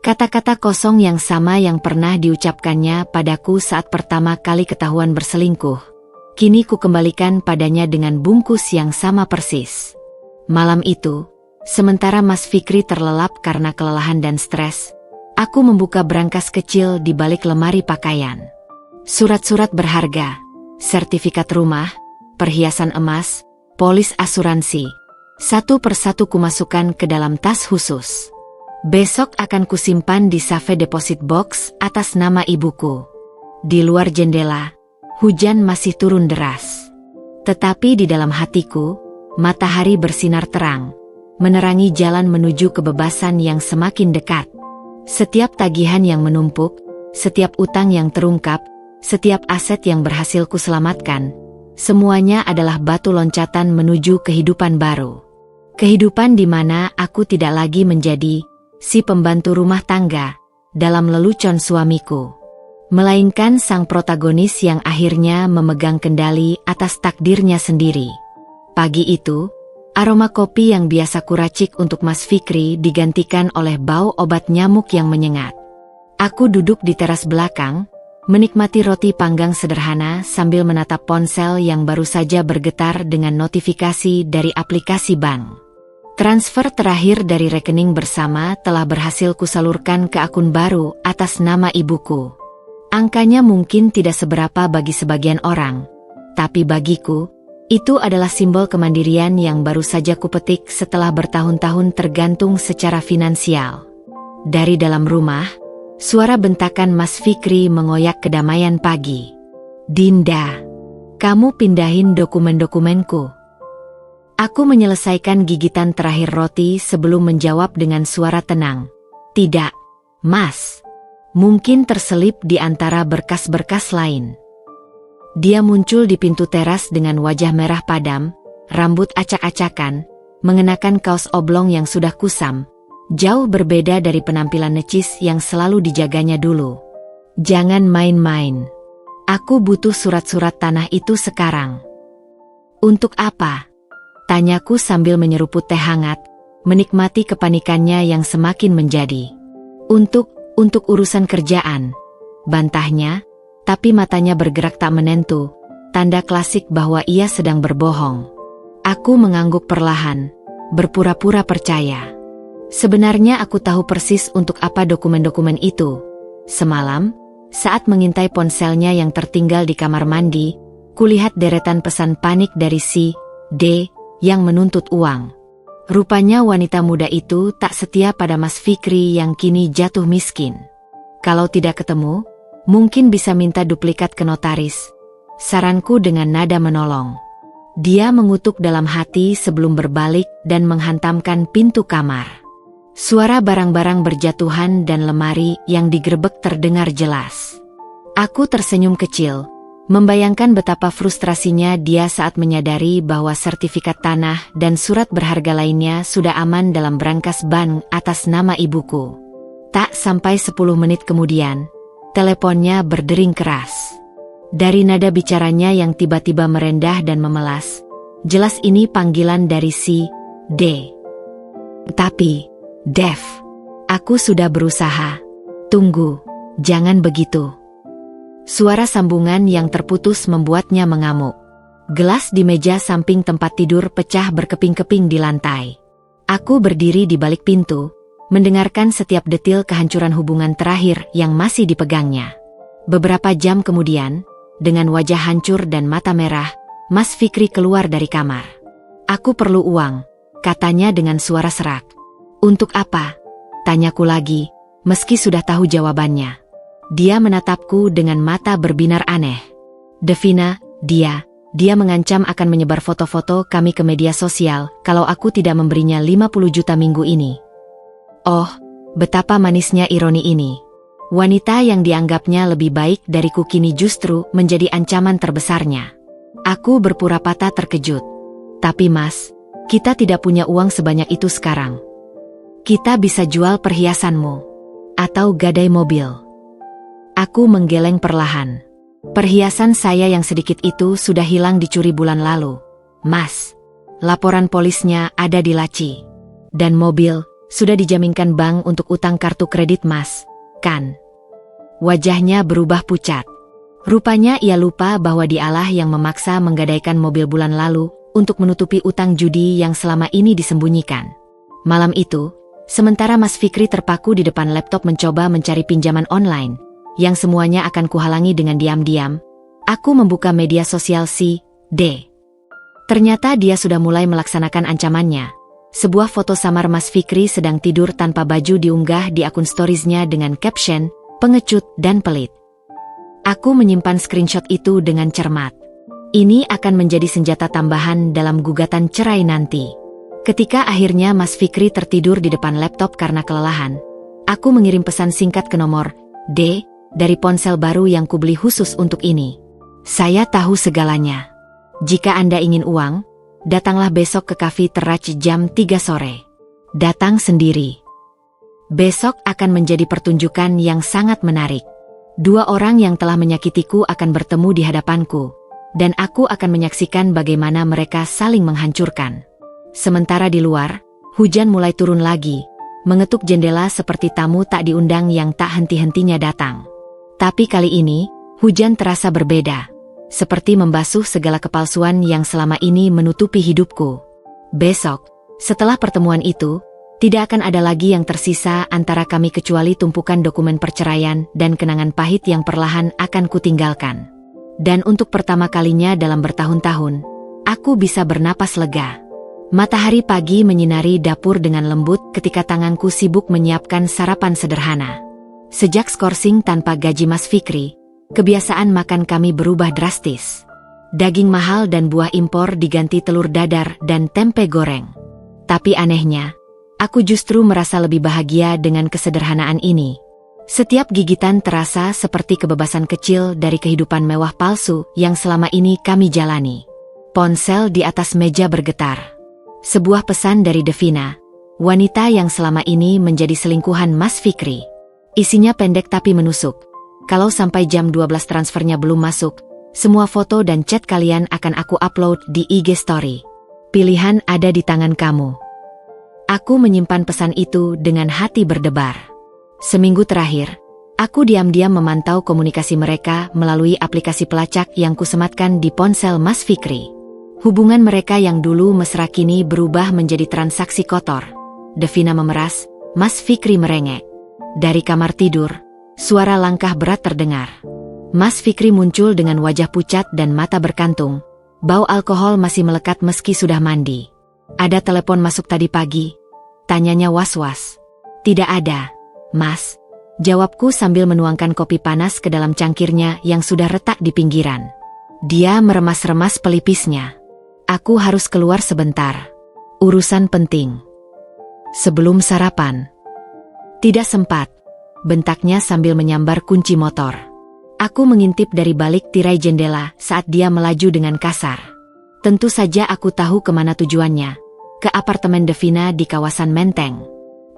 Kata-kata kosong yang sama yang pernah diucapkannya padaku saat pertama kali ketahuan berselingkuh, kini ku kembalikan padanya dengan bungkus yang sama persis. Malam itu, Sementara Mas Fikri terlelap karena kelelahan dan stres, aku membuka brankas kecil di balik lemari pakaian. Surat-surat berharga, sertifikat rumah, perhiasan emas, polis asuransi. Satu persatu kumasukkan ke dalam tas khusus. Besok akan kusimpan di safe deposit box atas nama ibuku. Di luar jendela, hujan masih turun deras. Tetapi di dalam hatiku, matahari bersinar terang, menerangi jalan menuju kebebasan yang semakin dekat. Setiap tagihan yang menumpuk, setiap utang yang terungkap, setiap aset yang berhasil kuselamatkan, semuanya adalah batu loncatan menuju kehidupan baru. Kehidupan di mana aku tidak lagi menjadi si pembantu rumah tangga dalam lelucon suamiku, melainkan sang protagonis yang akhirnya memegang kendali atas takdirnya sendiri. Pagi itu, aroma kopi yang biasa kuracik untuk Mas Fikri digantikan oleh bau obat nyamuk yang menyengat. Aku duduk di teras belakang, menikmati roti panggang sederhana sambil menatap ponsel yang baru saja bergetar dengan notifikasi dari aplikasi bank. Transfer terakhir dari rekening bersama telah berhasil kusalurkan ke akun baru atas nama ibuku. Angkanya mungkin tidak seberapa bagi sebagian orang, tapi bagiku, itu adalah simbol kemandirian yang baru saja kupetik setelah bertahun-tahun tergantung secara finansial. Dari dalam rumah, suara bentakan Mas Fikri mengoyak kedamaian pagi. "Dinda, kamu pindahin dokumen-dokumenku." Aku menyelesaikan gigitan terakhir roti sebelum menjawab dengan suara tenang. "Tidak, Mas. Mungkin terselip di antara berkas-berkas lain." Dia muncul di pintu teras dengan wajah merah padam, rambut acak-acakan, mengenakan kaos oblong yang sudah kusam, jauh berbeda dari penampilan necis yang selalu dijaganya dulu. "Jangan main-main. Aku butuh surat-surat tanah itu sekarang." "Untuk apa?" tanyaku sambil menyeruput teh hangat, menikmati kepanikannya yang semakin menjadi. Untuk urusan kerjaan," bantahnya, tapi matanya bergerak tak menentu, tanda klasik bahwa ia sedang berbohong. Aku mengangguk perlahan, berpura-pura percaya. Sebenarnya aku tahu persis untuk apa dokumen-dokumen itu. Semalam, saat mengintai ponselnya yang tertinggal di kamar mandi, kulihat deretan pesan panik dari si D yang menuntut uang. Rupanya wanita muda itu tak setia pada Mas Fikri yang kini jatuh miskin. "Kalau tidak ketemu, mungkin bisa minta duplikat ke notaris," saranku dengan nada menolong. Dia mengutuk dalam hati sebelum berbalik dan menghantamkan pintu kamar. Suara barang-barang berjatuhan dan lemari yang digerebek terdengar jelas. Aku tersenyum kecil, membayangkan betapa frustrasinya dia saat menyadari bahwa sertifikat tanah dan surat berharga lainnya sudah aman dalam brankas bank atas nama ibuku. Tak sampai 10 menit kemudian, teleponnya berdering keras. Dari nada bicaranya yang tiba-tiba merendah dan memelas, jelas ini panggilan dari si D. "Tapi, Dev, aku sudah berusaha. Tunggu, jangan begitu." Suara sambungan yang terputus membuatnya mengamuk. Gelas di meja samping tempat tidur pecah berkeping-keping di lantai. Aku berdiri di balik pintu, mendengarkan setiap detil kehancuran hubungan terakhir yang masih dipegangnya. Beberapa jam kemudian, dengan wajah hancur dan mata merah, Mas Fikri keluar dari kamar. "Aku perlu uang," katanya dengan suara serak. "Untuk apa?" tanyaku lagi, meski sudah tahu jawabannya. Dia menatapku dengan mata berbinar aneh. "Devina, dia mengancam akan menyebar foto-foto kami ke media sosial kalau aku tidak memberinya 50 juta minggu ini." Oh, betapa manisnya ironi ini. Wanita yang dianggapnya lebih baik dariku kini justru menjadi ancaman terbesarnya. Aku berpura patah terkejut. "Tapi Mas, kita tidak punya uang sebanyak itu sekarang. Kita bisa jual perhiasanmu, atau gadai mobil." Aku menggeleng perlahan. "Perhiasan saya yang sedikit itu sudah hilang dicuri bulan lalu, Mas. Laporan polisnya ada di laci. Dan mobil sudah dijaminkan bank untuk utang kartu kredit Mas, kan?" Wajahnya berubah pucat. Rupanya ia lupa bahwa dialah yang memaksa menggadaikan mobil bulan lalu untuk menutupi utang judi yang selama ini disembunyikan. Malam itu, sementara Mas Fikri terpaku di depan laptop mencoba mencari pinjaman online, yang semuanya akan kuhalangi dengan diam-diam, aku membuka media sosial si D. Ternyata dia sudah mulai melaksanakan ancamannya. Sebuah foto samar Mas Fikri sedang tidur tanpa baju diunggah di akun storiesnya dengan caption, pengecut dan pelit. Aku menyimpan screenshot itu dengan cermat. Ini akan menjadi senjata tambahan dalam gugatan cerai nanti. Ketika akhirnya Mas Fikri tertidur di depan laptop karena kelelahan, aku mengirim pesan singkat ke nomor D dari ponsel baru yang kubeli khusus untuk ini. Saya tahu segalanya. Jika Anda ingin uang, datanglah besok ke Cafe Terrace jam 3 sore. Datang sendiri. Besok akan menjadi pertunjukan yang sangat menarik. 2 orang yang telah menyakitiku akan bertemu di hadapanku, dan aku akan menyaksikan bagaimana mereka saling menghancurkan. Sementara di luar, hujan mulai turun lagi, mengetuk jendela seperti tamu tak diundang yang tak henti-hentinya datang. Tapi kali ini, hujan terasa berbeda, seperti membasuh segala kepalsuan yang selama ini menutupi hidupku. Besok, setelah pertemuan itu, tidak akan ada lagi yang tersisa antara kami kecuali tumpukan dokumen perceraian dan kenangan pahit yang perlahan akan kutinggalkan. Dan untuk pertama kalinya dalam bertahun-tahun, aku bisa bernapas lega. Matahari pagi menyinari dapur dengan lembut ketika tanganku sibuk menyiapkan sarapan sederhana. Sejak skorsing tanpa gaji Mas Fikri, kebiasaan makan kami berubah drastis. Daging mahal dan buah impor diganti telur dadar dan tempe goreng. Tapi anehnya, aku justru merasa lebih bahagia dengan kesederhanaan ini. Setiap gigitan terasa seperti kebebasan kecil dari kehidupan mewah palsu yang selama ini kami jalani. Ponsel di atas meja bergetar. Sebuah pesan dari Devina, wanita yang selama ini menjadi selingkuhan Mas Fikri. Isinya pendek tapi menusuk. Kalau sampai jam 12 transfernya belum masuk, semua foto dan chat kalian akan aku upload di IG Story. Pilihan ada di tangan kamu. Aku menyimpan pesan itu dengan hati berdebar. Seminggu terakhir, aku diam-diam memantau komunikasi mereka melalui aplikasi pelacak yang kusematkan di ponsel Mas Fikri. Hubungan mereka yang dulu mesra kini berubah menjadi transaksi kotor. Devina memeras, Mas Fikri merengek. Dari kamar tidur, suara langkah berat terdengar. Mas Fikri muncul dengan wajah pucat dan mata berkantung. Bau alkohol masih melekat meski sudah mandi. Ada telepon masuk tadi pagi? Tanyanya was-was. Tidak ada, Mas. Jawabku sambil menuangkan kopi panas ke dalam cangkirnya yang sudah retak di pinggiran. Dia meremas-remas pelipisnya. Aku harus keluar sebentar. Urusan penting. Sebelum sarapan. Tidak sempat, bentaknya sambil menyambar kunci motor. Aku mengintip dari balik tirai jendela saat dia melaju dengan kasar. Tentu saja aku tahu kemana tujuannya. Ke apartemen Devina di kawasan Menteng.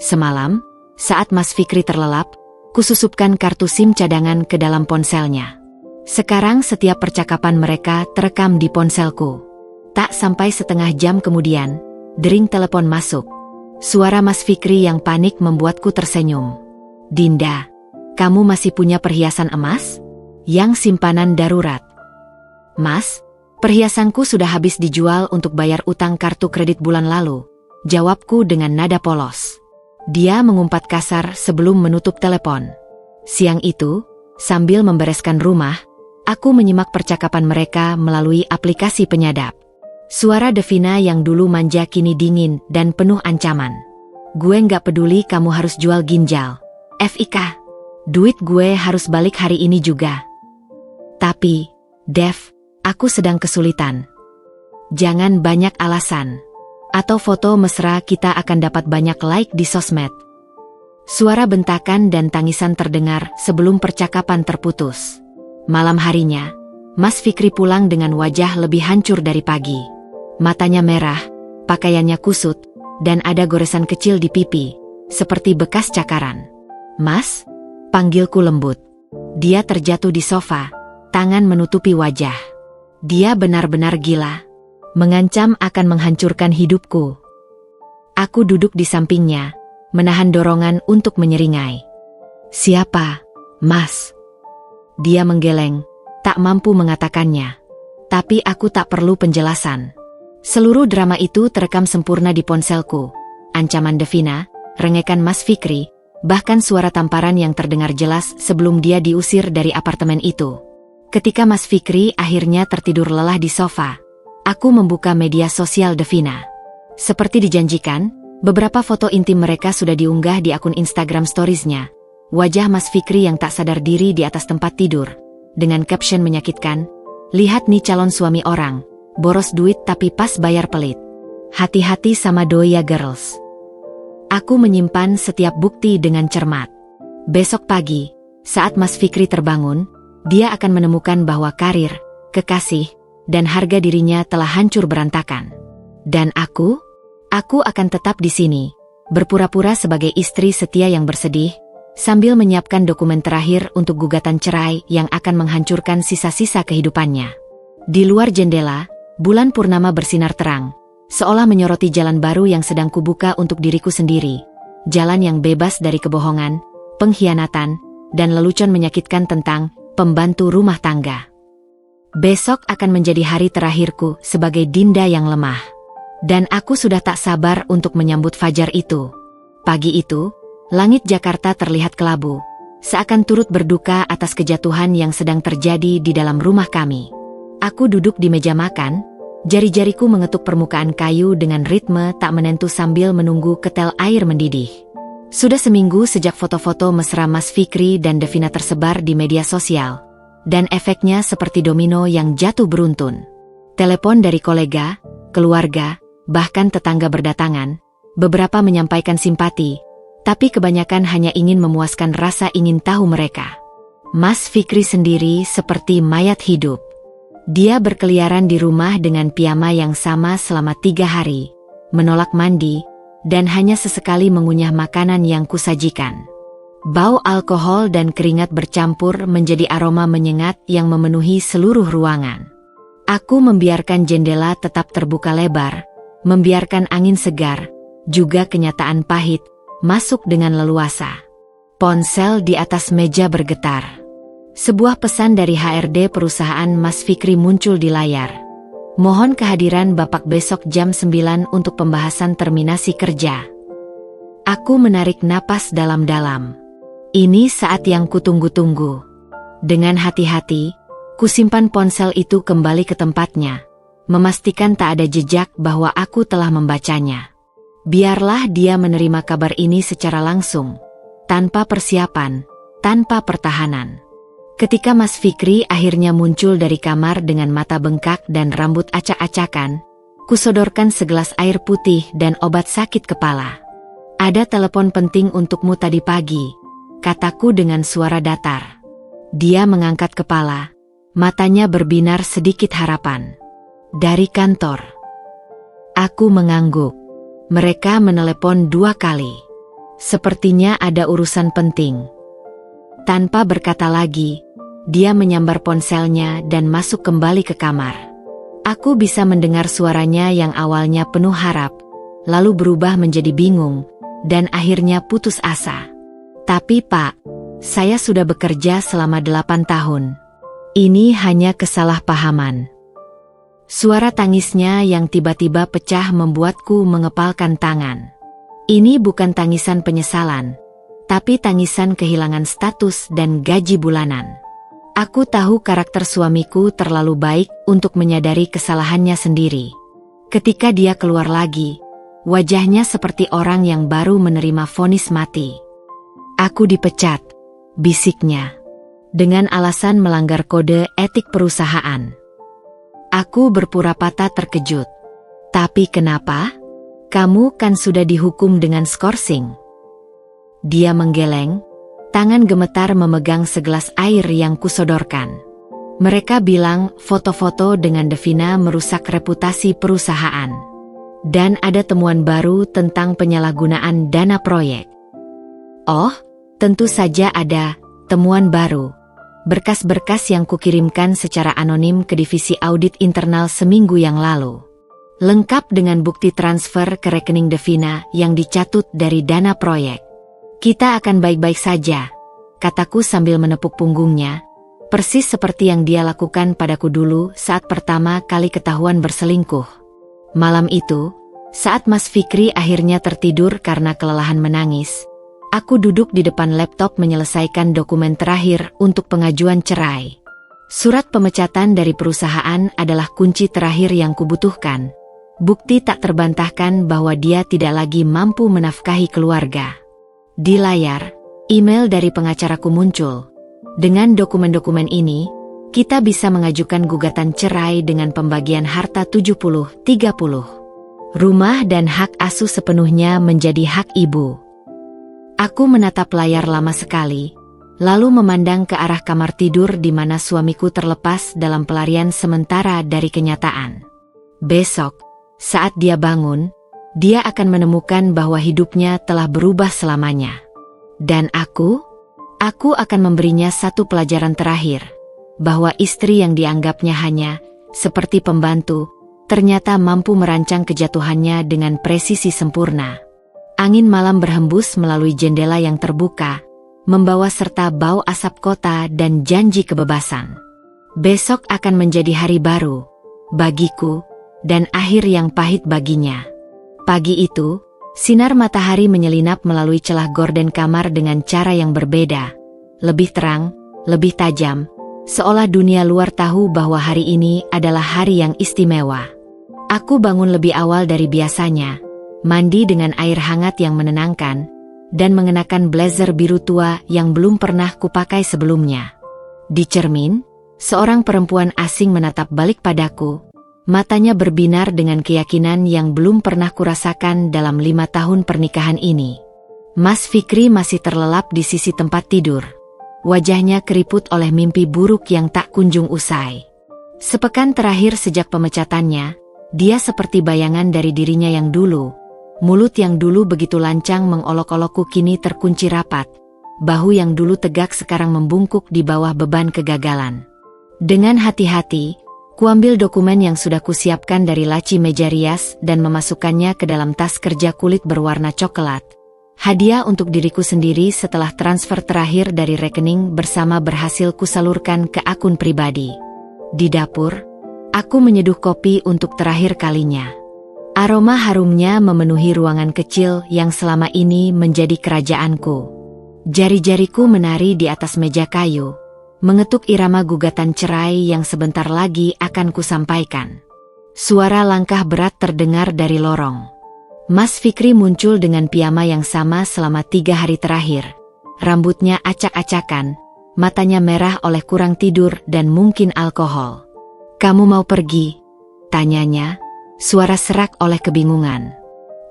Semalam, saat Mas Fikri terlelap, kususupkan kartu SIM cadangan ke dalam ponselnya. Sekarang setiap percakapan mereka terekam di ponselku. Tak sampai setengah jam kemudian, dering telepon masuk. Suara Mas Fikri yang panik membuatku tersenyum. Dinda, kamu masih punya perhiasan emas? Yang simpanan darurat. Mas, perhiasanku sudah habis dijual untuk bayar utang kartu kredit bulan lalu. Jawabku dengan nada polos. Dia mengumpat kasar sebelum menutup telepon. Siang itu, sambil membereskan rumah, aku menyimak percakapan mereka melalui aplikasi penyadap. Suara Devina yang dulu manja kini dingin dan penuh ancaman. Gue nggak peduli kamu harus jual ginjal. FIK. Duit gue harus balik hari ini juga. Tapi, Dev, aku sedang kesulitan. Jangan banyak alasan. Atau foto mesra kita akan dapat banyak like di sosmed. Suara bentakan dan tangisan terdengar sebelum percakapan terputus. Malam harinya, Mas Fikri pulang dengan wajah lebih hancur dari pagi. Matanya merah, pakaiannya kusut, dan ada goresan kecil di pipi, seperti bekas cakaran. Mas, panggilku lembut. Dia terjatuh di sofa, tangan menutupi wajah. Dia benar-benar gila. Mengancam akan menghancurkan hidupku. Aku duduk di sampingnya, menahan dorongan untuk menyeringai. Siapa, Mas? Dia menggeleng, tak mampu mengatakannya. Tapi aku tak perlu penjelasan. Seluruh drama itu terekam sempurna di ponselku. ancaman Devina, rengekan Mas Fikri, bahkan suara tamparan yang terdengar jelas sebelum dia diusir dari apartemen itu. Ketika Mas Fikri akhirnya tertidur lelah di sofa, aku membuka media sosial Devina. Seperti dijanjikan, beberapa foto intim mereka sudah diunggah di akun Instagram Stories-nya. Wajah Mas Fikri yang tak sadar diri di atas tempat tidur, dengan caption menyakitkan, "Lihat nih calon suami orang, boros duit tapi pas bayar pelit. Hati-hati sama doi ya girls." Aku menyimpan setiap bukti dengan cermat. Besok pagi, saat Mas Fikri terbangun, dia akan menemukan bahwa karir, kekasih, dan harga dirinya telah hancur berantakan. Dan aku akan tetap di sini, berpura-pura sebagai istri setia yang bersedih, sambil menyiapkan dokumen terakhir untuk gugatan cerai yang akan menghancurkan sisa-sisa kehidupannya. Di luar jendela, bulan purnama bersinar terang, seolah menyoroti jalan baru yang sedang kubuka untuk diriku sendiri. Jalan yang bebas dari kebohongan, pengkhianatan, dan lelucon menyakitkan tentang pembantu rumah tangga. Besok akan menjadi hari terakhirku sebagai Dinda yang lemah. Dan aku sudah tak sabar untuk menyambut fajar itu. Pagi itu, langit Jakarta terlihat kelabu, seakan turut berduka atas kejatuhan yang sedang terjadi di dalam rumah kami. Aku duduk di meja makan, jari-jariku mengetuk permukaan kayu dengan ritme tak menentu sambil menunggu ketel air mendidih. Sudah seminggu sejak foto-foto mesra Mas Fikri dan Devina tersebar di media sosial, dan efeknya seperti domino yang jatuh beruntun. Telepon dari kolega, keluarga, bahkan tetangga berdatangan, beberapa menyampaikan simpati, tapi kebanyakan hanya ingin memuaskan rasa ingin tahu mereka. Mas Fikri sendiri seperti mayat hidup. Dia berkeliaran di rumah dengan piyama yang sama selama 3 hari, menolak mandi, dan hanya sesekali mengunyah makanan yang kusajikan. Bau alkohol dan keringat bercampur menjadi aroma menyengat yang memenuhi seluruh ruangan. Aku membiarkan jendela tetap terbuka lebar, membiarkan angin segar, juga kenyataan pahit, masuk dengan leluasa. Ponsel di atas meja bergetar. Sebuah pesan dari HRD perusahaan Mas Fikri muncul di layar. "Mohon kehadiran Bapak besok jam 9 untuk pembahasan terminasi kerja." Aku menarik napas dalam-dalam. Ini saat yang kutunggu-tunggu. Dengan hati-hati, kusimpan ponsel itu kembali ke tempatnya, memastikan tak ada jejak bahwa aku telah membacanya. Biarlah dia menerima kabar ini secara langsung, tanpa persiapan, tanpa pertahanan. Ketika Mas Fikri akhirnya muncul dari kamar dengan mata bengkak dan rambut acak-acakan, kusodorkan segelas air putih dan obat sakit kepala. "Ada telepon penting untukmu tadi pagi," kataku dengan suara datar. Dia mengangkat kepala, matanya berbinar sedikit harapan. "Dari kantor." Aku mengangguk. Mereka menelepon 2 kali. Sepertinya ada urusan penting. Tanpa berkata lagi, dia menyambar ponselnya dan masuk kembali ke kamar. Aku bisa mendengar suaranya yang awalnya penuh harap, lalu berubah menjadi bingung, dan akhirnya putus asa. "Tapi Pak, saya sudah bekerja selama 8 tahun. Ini hanya kesalahpahaman." Suara tangisnya yang tiba-tiba pecah membuatku mengepalkan tangan. Ini bukan tangisan penyesalan, tapi tangisan kehilangan status dan gaji bulanan. Aku tahu karakter suamiku terlalu baik untuk menyadari kesalahannya sendiri. Ketika dia keluar lagi, wajahnya seperti orang yang baru menerima vonis mati. "Aku dipecat," bisiknya, dengan alasan melanggar kode etik perusahaan. Aku berpura-pura terkejut. "Tapi kenapa? Kamu kan sudah dihukum dengan skorsing." Dia menggeleng, tangan gemetar memegang segelas air yang kusodorkan. "Mereka bilang foto-foto dengan Devina merusak reputasi perusahaan. Dan ada temuan baru tentang penyalahgunaan dana proyek." "Oh, tentu saja ada temuan baru." Berkas-berkas yang kukirimkan secara anonim ke divisi audit internal seminggu yang lalu. Lengkap dengan bukti transfer ke rekening Devina yang dicatut dari dana proyek. "Kita akan baik-baik saja," kataku sambil menepuk punggungnya, persis seperti yang dia lakukan padaku dulu saat pertama kali ketahuan berselingkuh. Malam itu, Saat Mas Fikri akhirnya tertidur karena kelelahan menangis, aku duduk di depan laptop menyelesaikan dokumen terakhir untuk pengajuan cerai. Surat pemecatan dari perusahaan adalah kunci terakhir yang kubutuhkan. Bukti tak terbantahkan bahwa dia tidak lagi mampu menafkahi keluarga. Di layar, email dari pengacaraku muncul. Dengan dokumen-dokumen ini, kita bisa mengajukan gugatan cerai dengan pembagian harta 70-30. Rumah dan hak asuh sepenuhnya menjadi hak ibu. Aku menatap layar lama sekali, lalu memandang ke arah kamar tidur di mana suamiku terlepas dalam pelarian sementara dari kenyataan. Besok, saat dia bangun, dia akan menemukan bahwa hidupnya telah berubah selamanya. Dan aku akan memberinya satu pelajaran terakhir, bahwa istri yang dianggapnya hanya seperti pembantu, ternyata mampu merancang kejatuhannya dengan presisi sempurna. Angin malam berhembus melalui jendela yang terbuka, membawa serta bau asap kota dan janji kebebasan. Besok akan menjadi hari baru bagiku, dan akhir yang pahit baginya. Pagi itu, sinar matahari menyelinap melalui celah gorden kamar dengan cara yang berbeda. Lebih terang, lebih tajam, seolah dunia luar tahu bahwa hari ini adalah hari yang istimewa. Aku bangun lebih awal dari biasanya, mandi dengan air hangat yang menenangkan, dan mengenakan blazer biru tua yang belum pernah kupakai sebelumnya. Di cermin, seorang perempuan asing menatap balik padaku, matanya berbinar dengan keyakinan yang belum pernah kurasakan dalam 5 tahun pernikahan ini. Mas Fikri masih terlelap di sisi tempat tidur. Wajahnya keriput oleh mimpi buruk yang tak kunjung usai. Sepekan terakhir sejak pemecatannya, dia seperti bayangan dari dirinya yang dulu. Mulut yang dulu begitu lancang mengolok-olokku kini terkunci rapat. Bahu yang dulu tegak sekarang membungkuk di bawah beban kegagalan. Dengan hati-hati, kuambil dokumen yang sudah kusiapkan dari laci meja rias dan memasukkannya ke dalam tas kerja kulit berwarna coklat. Hadiah untuk diriku sendiri setelah transfer terakhir dari rekening bersama berhasil kusalurkan ke akun pribadi. Di dapur, aku menyeduh kopi untuk terakhir kalinya. Aroma harumnya memenuhi ruangan kecil yang selama ini menjadi kerajaanku. Jari-jariku menari di atas meja kayu, mengetuk irama gugatan cerai yang sebentar lagi akan kusampaikan. Suara langkah berat terdengar dari lorong. Mas Fikri muncul dengan piyama yang sama selama 3 hari terakhir. Rambutnya acak-acakan, matanya merah oleh kurang tidur dan mungkin alkohol. "Kamu mau pergi?" tanyanya, suara serak oleh kebingungan.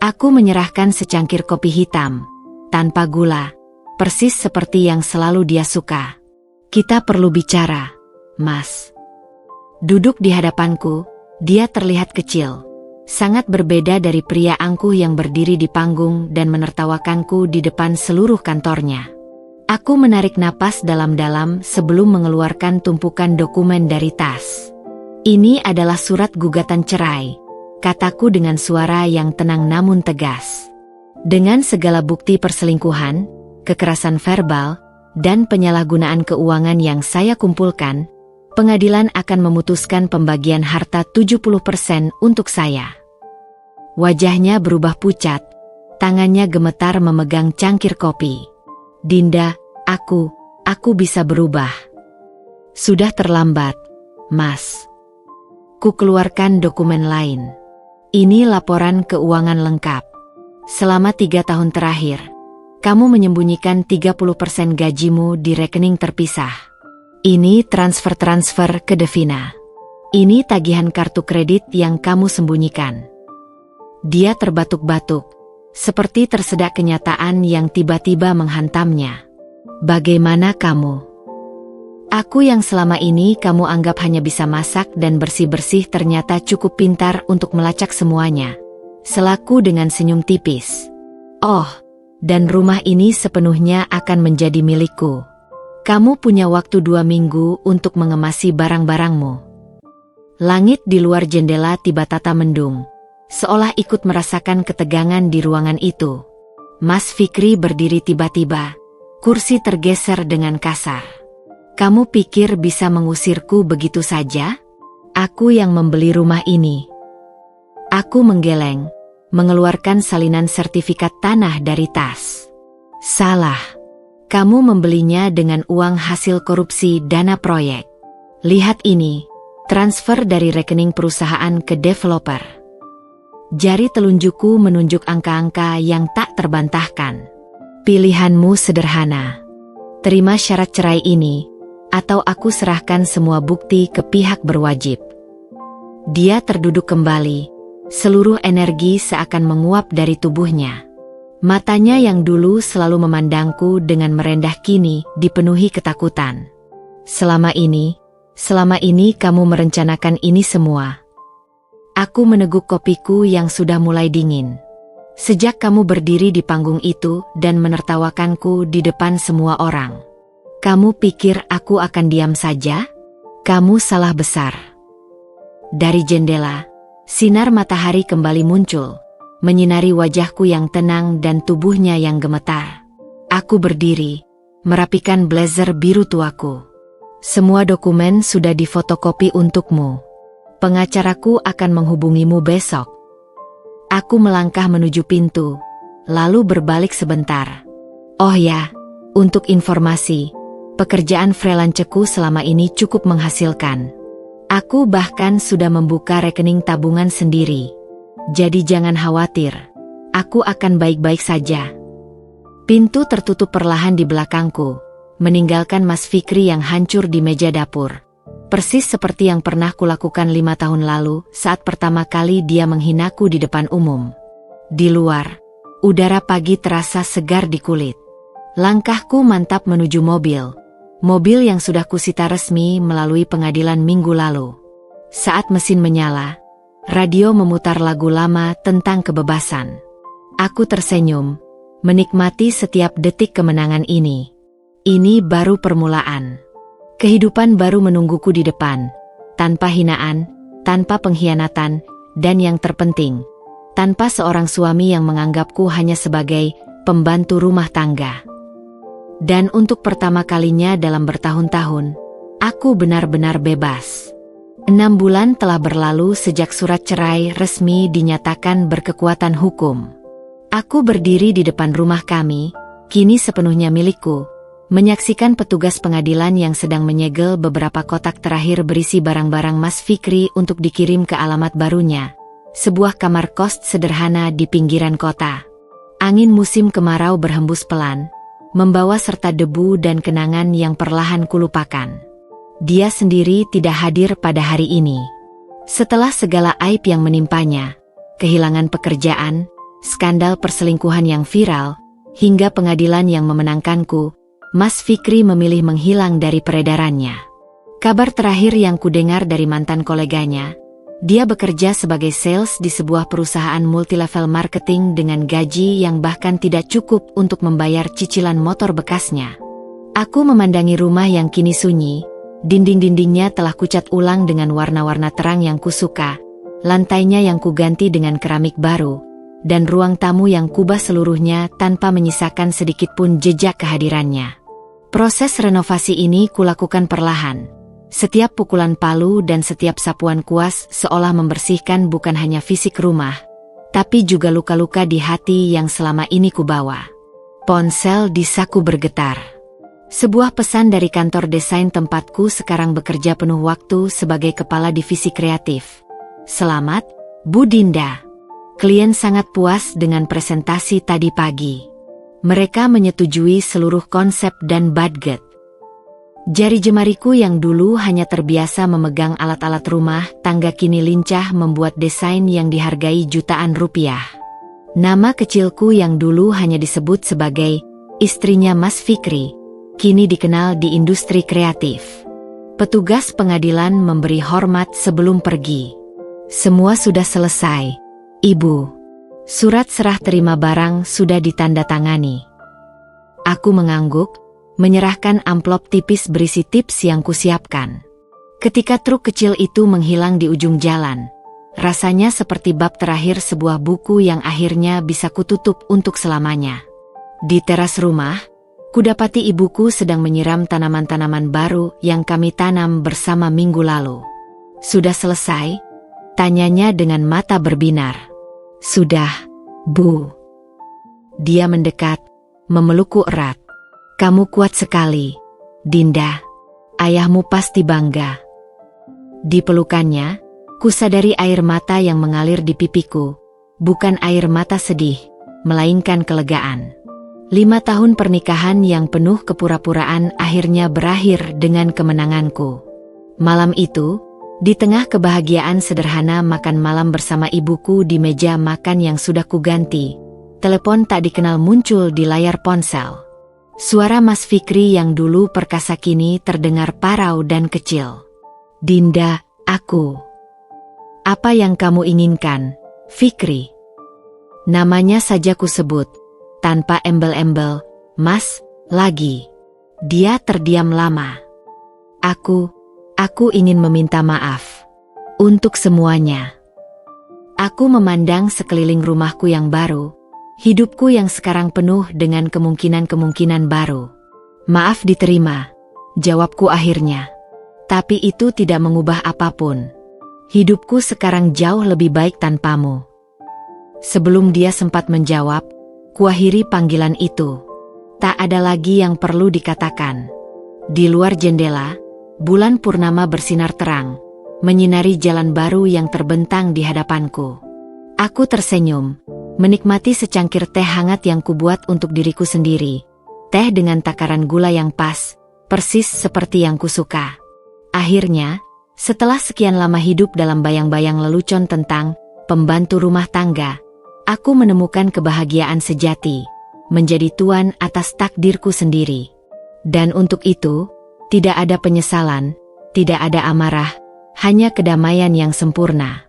Aku menyerahkan secangkir kopi hitam, tanpa gula, persis seperti yang selalu dia suka. "Kita perlu bicara, Mas." Duduk di hadapanku, dia terlihat kecil. Sangat berbeda dari pria angkuh yang berdiri di panggung dan menertawakanku di depan seluruh kantornya. Aku menarik napas dalam-dalam sebelum mengeluarkan tumpukan dokumen dari tas. "Ini adalah surat gugatan cerai," kataku dengan suara yang tenang namun tegas. "Dengan segala bukti perselingkuhan, kekerasan verbal, dan penyalahgunaan keuangan yang saya kumpulkan, pengadilan akan memutuskan pembagian harta 70% untuk saya." Wajahnya berubah pucat, tangannya gemetar memegang cangkir kopi. "Dinda, aku bisa berubah." "Sudah terlambat, Mas." Ku keluarkan dokumen lain. "Ini laporan keuangan lengkap. Selama 3 tahun terakhir, kamu menyembunyikan 30% gajimu di rekening terpisah. Ini transfer ke Devina. Ini tagihan kartu kredit yang kamu sembunyikan." Dia terbatuk-batuk, seperti tersedak kenyataan yang tiba-tiba menghantamnya. "Bagaimana kamu? Aku yang selama ini kamu anggap hanya bisa masak dan bersih-bersih ternyata cukup pintar untuk melacak semuanya," selaku dengan senyum tipis. "Oh, dan rumah ini sepenuhnya akan menjadi milikku. Kamu punya waktu 2 minggu untuk mengemasi barang-barangmu." Langit di luar jendela tiba-tiba mendung, seolah ikut merasakan ketegangan di ruangan itu. Mas Fikri berdiri tiba-tiba, kursi tergeser dengan kasar. "Kamu pikir bisa mengusirku begitu saja? Aku yang membeli rumah ini." Aku menggeleng, mengeluarkan salinan sertifikat tanah dari tas. Salah. Kamu membelinya dengan uang hasil korupsi dana proyek. Lihat ini, transfer dari rekening perusahaan ke developer. Jari telunjukku menunjuk angka-angka yang tak terbantahkan. Pilihanmu sederhana. Terima syarat cerai ini, atau aku serahkan semua bukti ke pihak berwajib. Dia terduduk kembali, seluruh energi seakan menguap dari tubuhnya. Matanya yang dulu selalu memandangku dengan merendah kini dipenuhi ketakutan. Selama ini kamu merencanakan ini semua. Aku meneguk kopiku yang sudah mulai dingin. Sejak kamu berdiri di panggung itu dan menertawakanku di depan semua orang. Kamu pikir aku akan diam saja? Kamu salah besar. Dari jendela, sinar matahari kembali muncul, menyinari wajahku yang tenang dan tubuhnya yang gemetar. Aku berdiri, merapikan blazer biru tuaku. Semua dokumen sudah difotokopi untukmu. Pengacaraku akan menghubungimu besok. Aku melangkah menuju pintu, lalu berbalik sebentar. Oh ya, untuk informasi, pekerjaan freelance-ku selama ini cukup menghasilkan. Aku bahkan sudah membuka rekening tabungan sendiri. Jadi jangan khawatir, aku akan baik-baik saja. Pintu tertutup perlahan di belakangku, meninggalkan Mas Fikri yang hancur di meja dapur. Persis seperti yang pernah kulakukan 5 tahun lalu saat pertama kali dia menghinaku di depan umum. Di luar, udara pagi terasa segar di kulit. Langkahku mantap menuju mobil. Mobil yang sudah kusita resmi melalui pengadilan minggu lalu. Saat mesin menyala, radio memutar lagu lama tentang kebebasan. Aku tersenyum, menikmati setiap detik kemenangan ini. Ini baru permulaan. Kehidupan baru menungguku di depan, tanpa hinaan, tanpa pengkhianatan, dan yang terpenting, tanpa seorang suami yang menganggapku hanya sebagai pembantu rumah tangga. Dan untuk pertama kalinya dalam bertahun-tahun, aku benar-benar bebas. 6 bulan telah berlalu sejak surat cerai resmi dinyatakan berkekuatan hukum. Aku berdiri di depan rumah kami, kini sepenuhnya milikku, menyaksikan petugas pengadilan yang sedang menyegel beberapa kotak terakhir berisi barang-barang Mas Fikri untuk dikirim ke alamat barunya. Sebuah kamar kos sederhana di pinggiran kota. Angin musim kemarau berhembus pelan, membawa serta debu dan kenangan yang perlahan kulupakan. Dia sendiri tidak hadir pada hari ini. Setelah segala aib yang menimpanya, kehilangan pekerjaan, skandal perselingkuhan yang viral, hingga pengadilan yang memenangkanku, Mas Fikri memilih menghilang dari peredarannya. Kabar terakhir yang kudengar dari mantan koleganya, dia bekerja sebagai sales di sebuah perusahaan multilevel marketing dengan gaji yang bahkan tidak cukup untuk membayar cicilan motor bekasnya. Aku memandangi rumah yang kini sunyi, dinding-dindingnya telah kucat ulang dengan warna-warna terang yang kusuka, lantainya yang kuganti dengan keramik baru, dan ruang tamu yang kubah seluruhnya tanpa menyisakan sedikit pun jejak kehadirannya. Proses renovasi ini kulakukan perlahan. Setiap pukulan palu dan setiap sapuan kuas seolah membersihkan bukan hanya fisik rumah, tapi juga luka-luka di hati yang selama ini kubawa. Ponsel di saku bergetar. Sebuah pesan dari kantor desain tempatku sekarang bekerja penuh waktu sebagai kepala divisi kreatif. Selamat, Bu Dinda. Klien sangat puas dengan presentasi tadi pagi. Mereka menyetujui seluruh konsep dan budget. Jari jemariku yang dulu hanya terbiasa memegang alat-alat rumah tangga kini lincah membuat desain yang dihargai jutaan rupiah. Nama kecilku yang dulu hanya disebut sebagai istrinya Mas Fikri, kini dikenal di industri kreatif. Petugas pengadilan memberi hormat sebelum pergi. Semua sudah selesai, Ibu. Surat serah terima barang sudah ditandatangani. Aku mengangguk, menyerahkan amplop tipis berisi tips yang kusiapkan. Ketika truk kecil itu menghilang di ujung jalan, rasanya seperti bab terakhir sebuah buku yang akhirnya bisa kututup untuk selamanya. Di teras rumah, kudapati ibuku sedang menyiram tanaman-tanaman baru yang kami tanam bersama minggu lalu. Sudah selesai? Tanyanya dengan mata berbinar. Sudah, Bu. Dia mendekat, memelukku erat. Kamu kuat sekali, Dinda. Ayahmu pasti bangga. Di pelukannya, kusadari air mata yang mengalir di pipiku. Bukan air mata sedih, melainkan kelegaan. 5 tahun pernikahan yang penuh kepura-puraan akhirnya berakhir dengan kemenanganku. Malam itu, di tengah kebahagiaan sederhana makan malam bersama ibuku di meja makan yang sudah kuganti, telepon tak dikenal muncul di layar ponsel. Suara Mas Fikri yang dulu perkasa kini terdengar parau dan kecil. Dinda, aku. Apa yang kamu inginkan, Fikri? Namanya saja kusebut, tanpa embel-embel, Mas, lagi. Dia terdiam lama. Aku ingin meminta maaf. Untuk semuanya. Aku memandang sekeliling rumahku yang baru, hidupku yang sekarang penuh dengan kemungkinan-kemungkinan baru. Maaf diterima, jawabku akhirnya. Tapi itu tidak mengubah apapun. Hidupku sekarang jauh lebih baik tanpamu. Sebelum dia sempat menjawab, kuakhiri panggilan itu. Tak ada lagi yang perlu dikatakan. Di luar jendela, bulan purnama bersinar terang, menyinari jalan baru yang terbentang di hadapanku. Aku tersenyum, menikmati secangkir teh hangat yang kubuat untuk diriku sendiri. Teh dengan takaran gula yang pas, persis seperti yang kusuka. Akhirnya, setelah sekian lama hidup dalam bayang-bayang lelucon tentang pembantu rumah tangga, aku menemukan kebahagiaan sejati, menjadi tuan atas takdirku sendiri. Dan untuk itu, tidak ada penyesalan, tidak ada amarah, hanya kedamaian yang sempurna.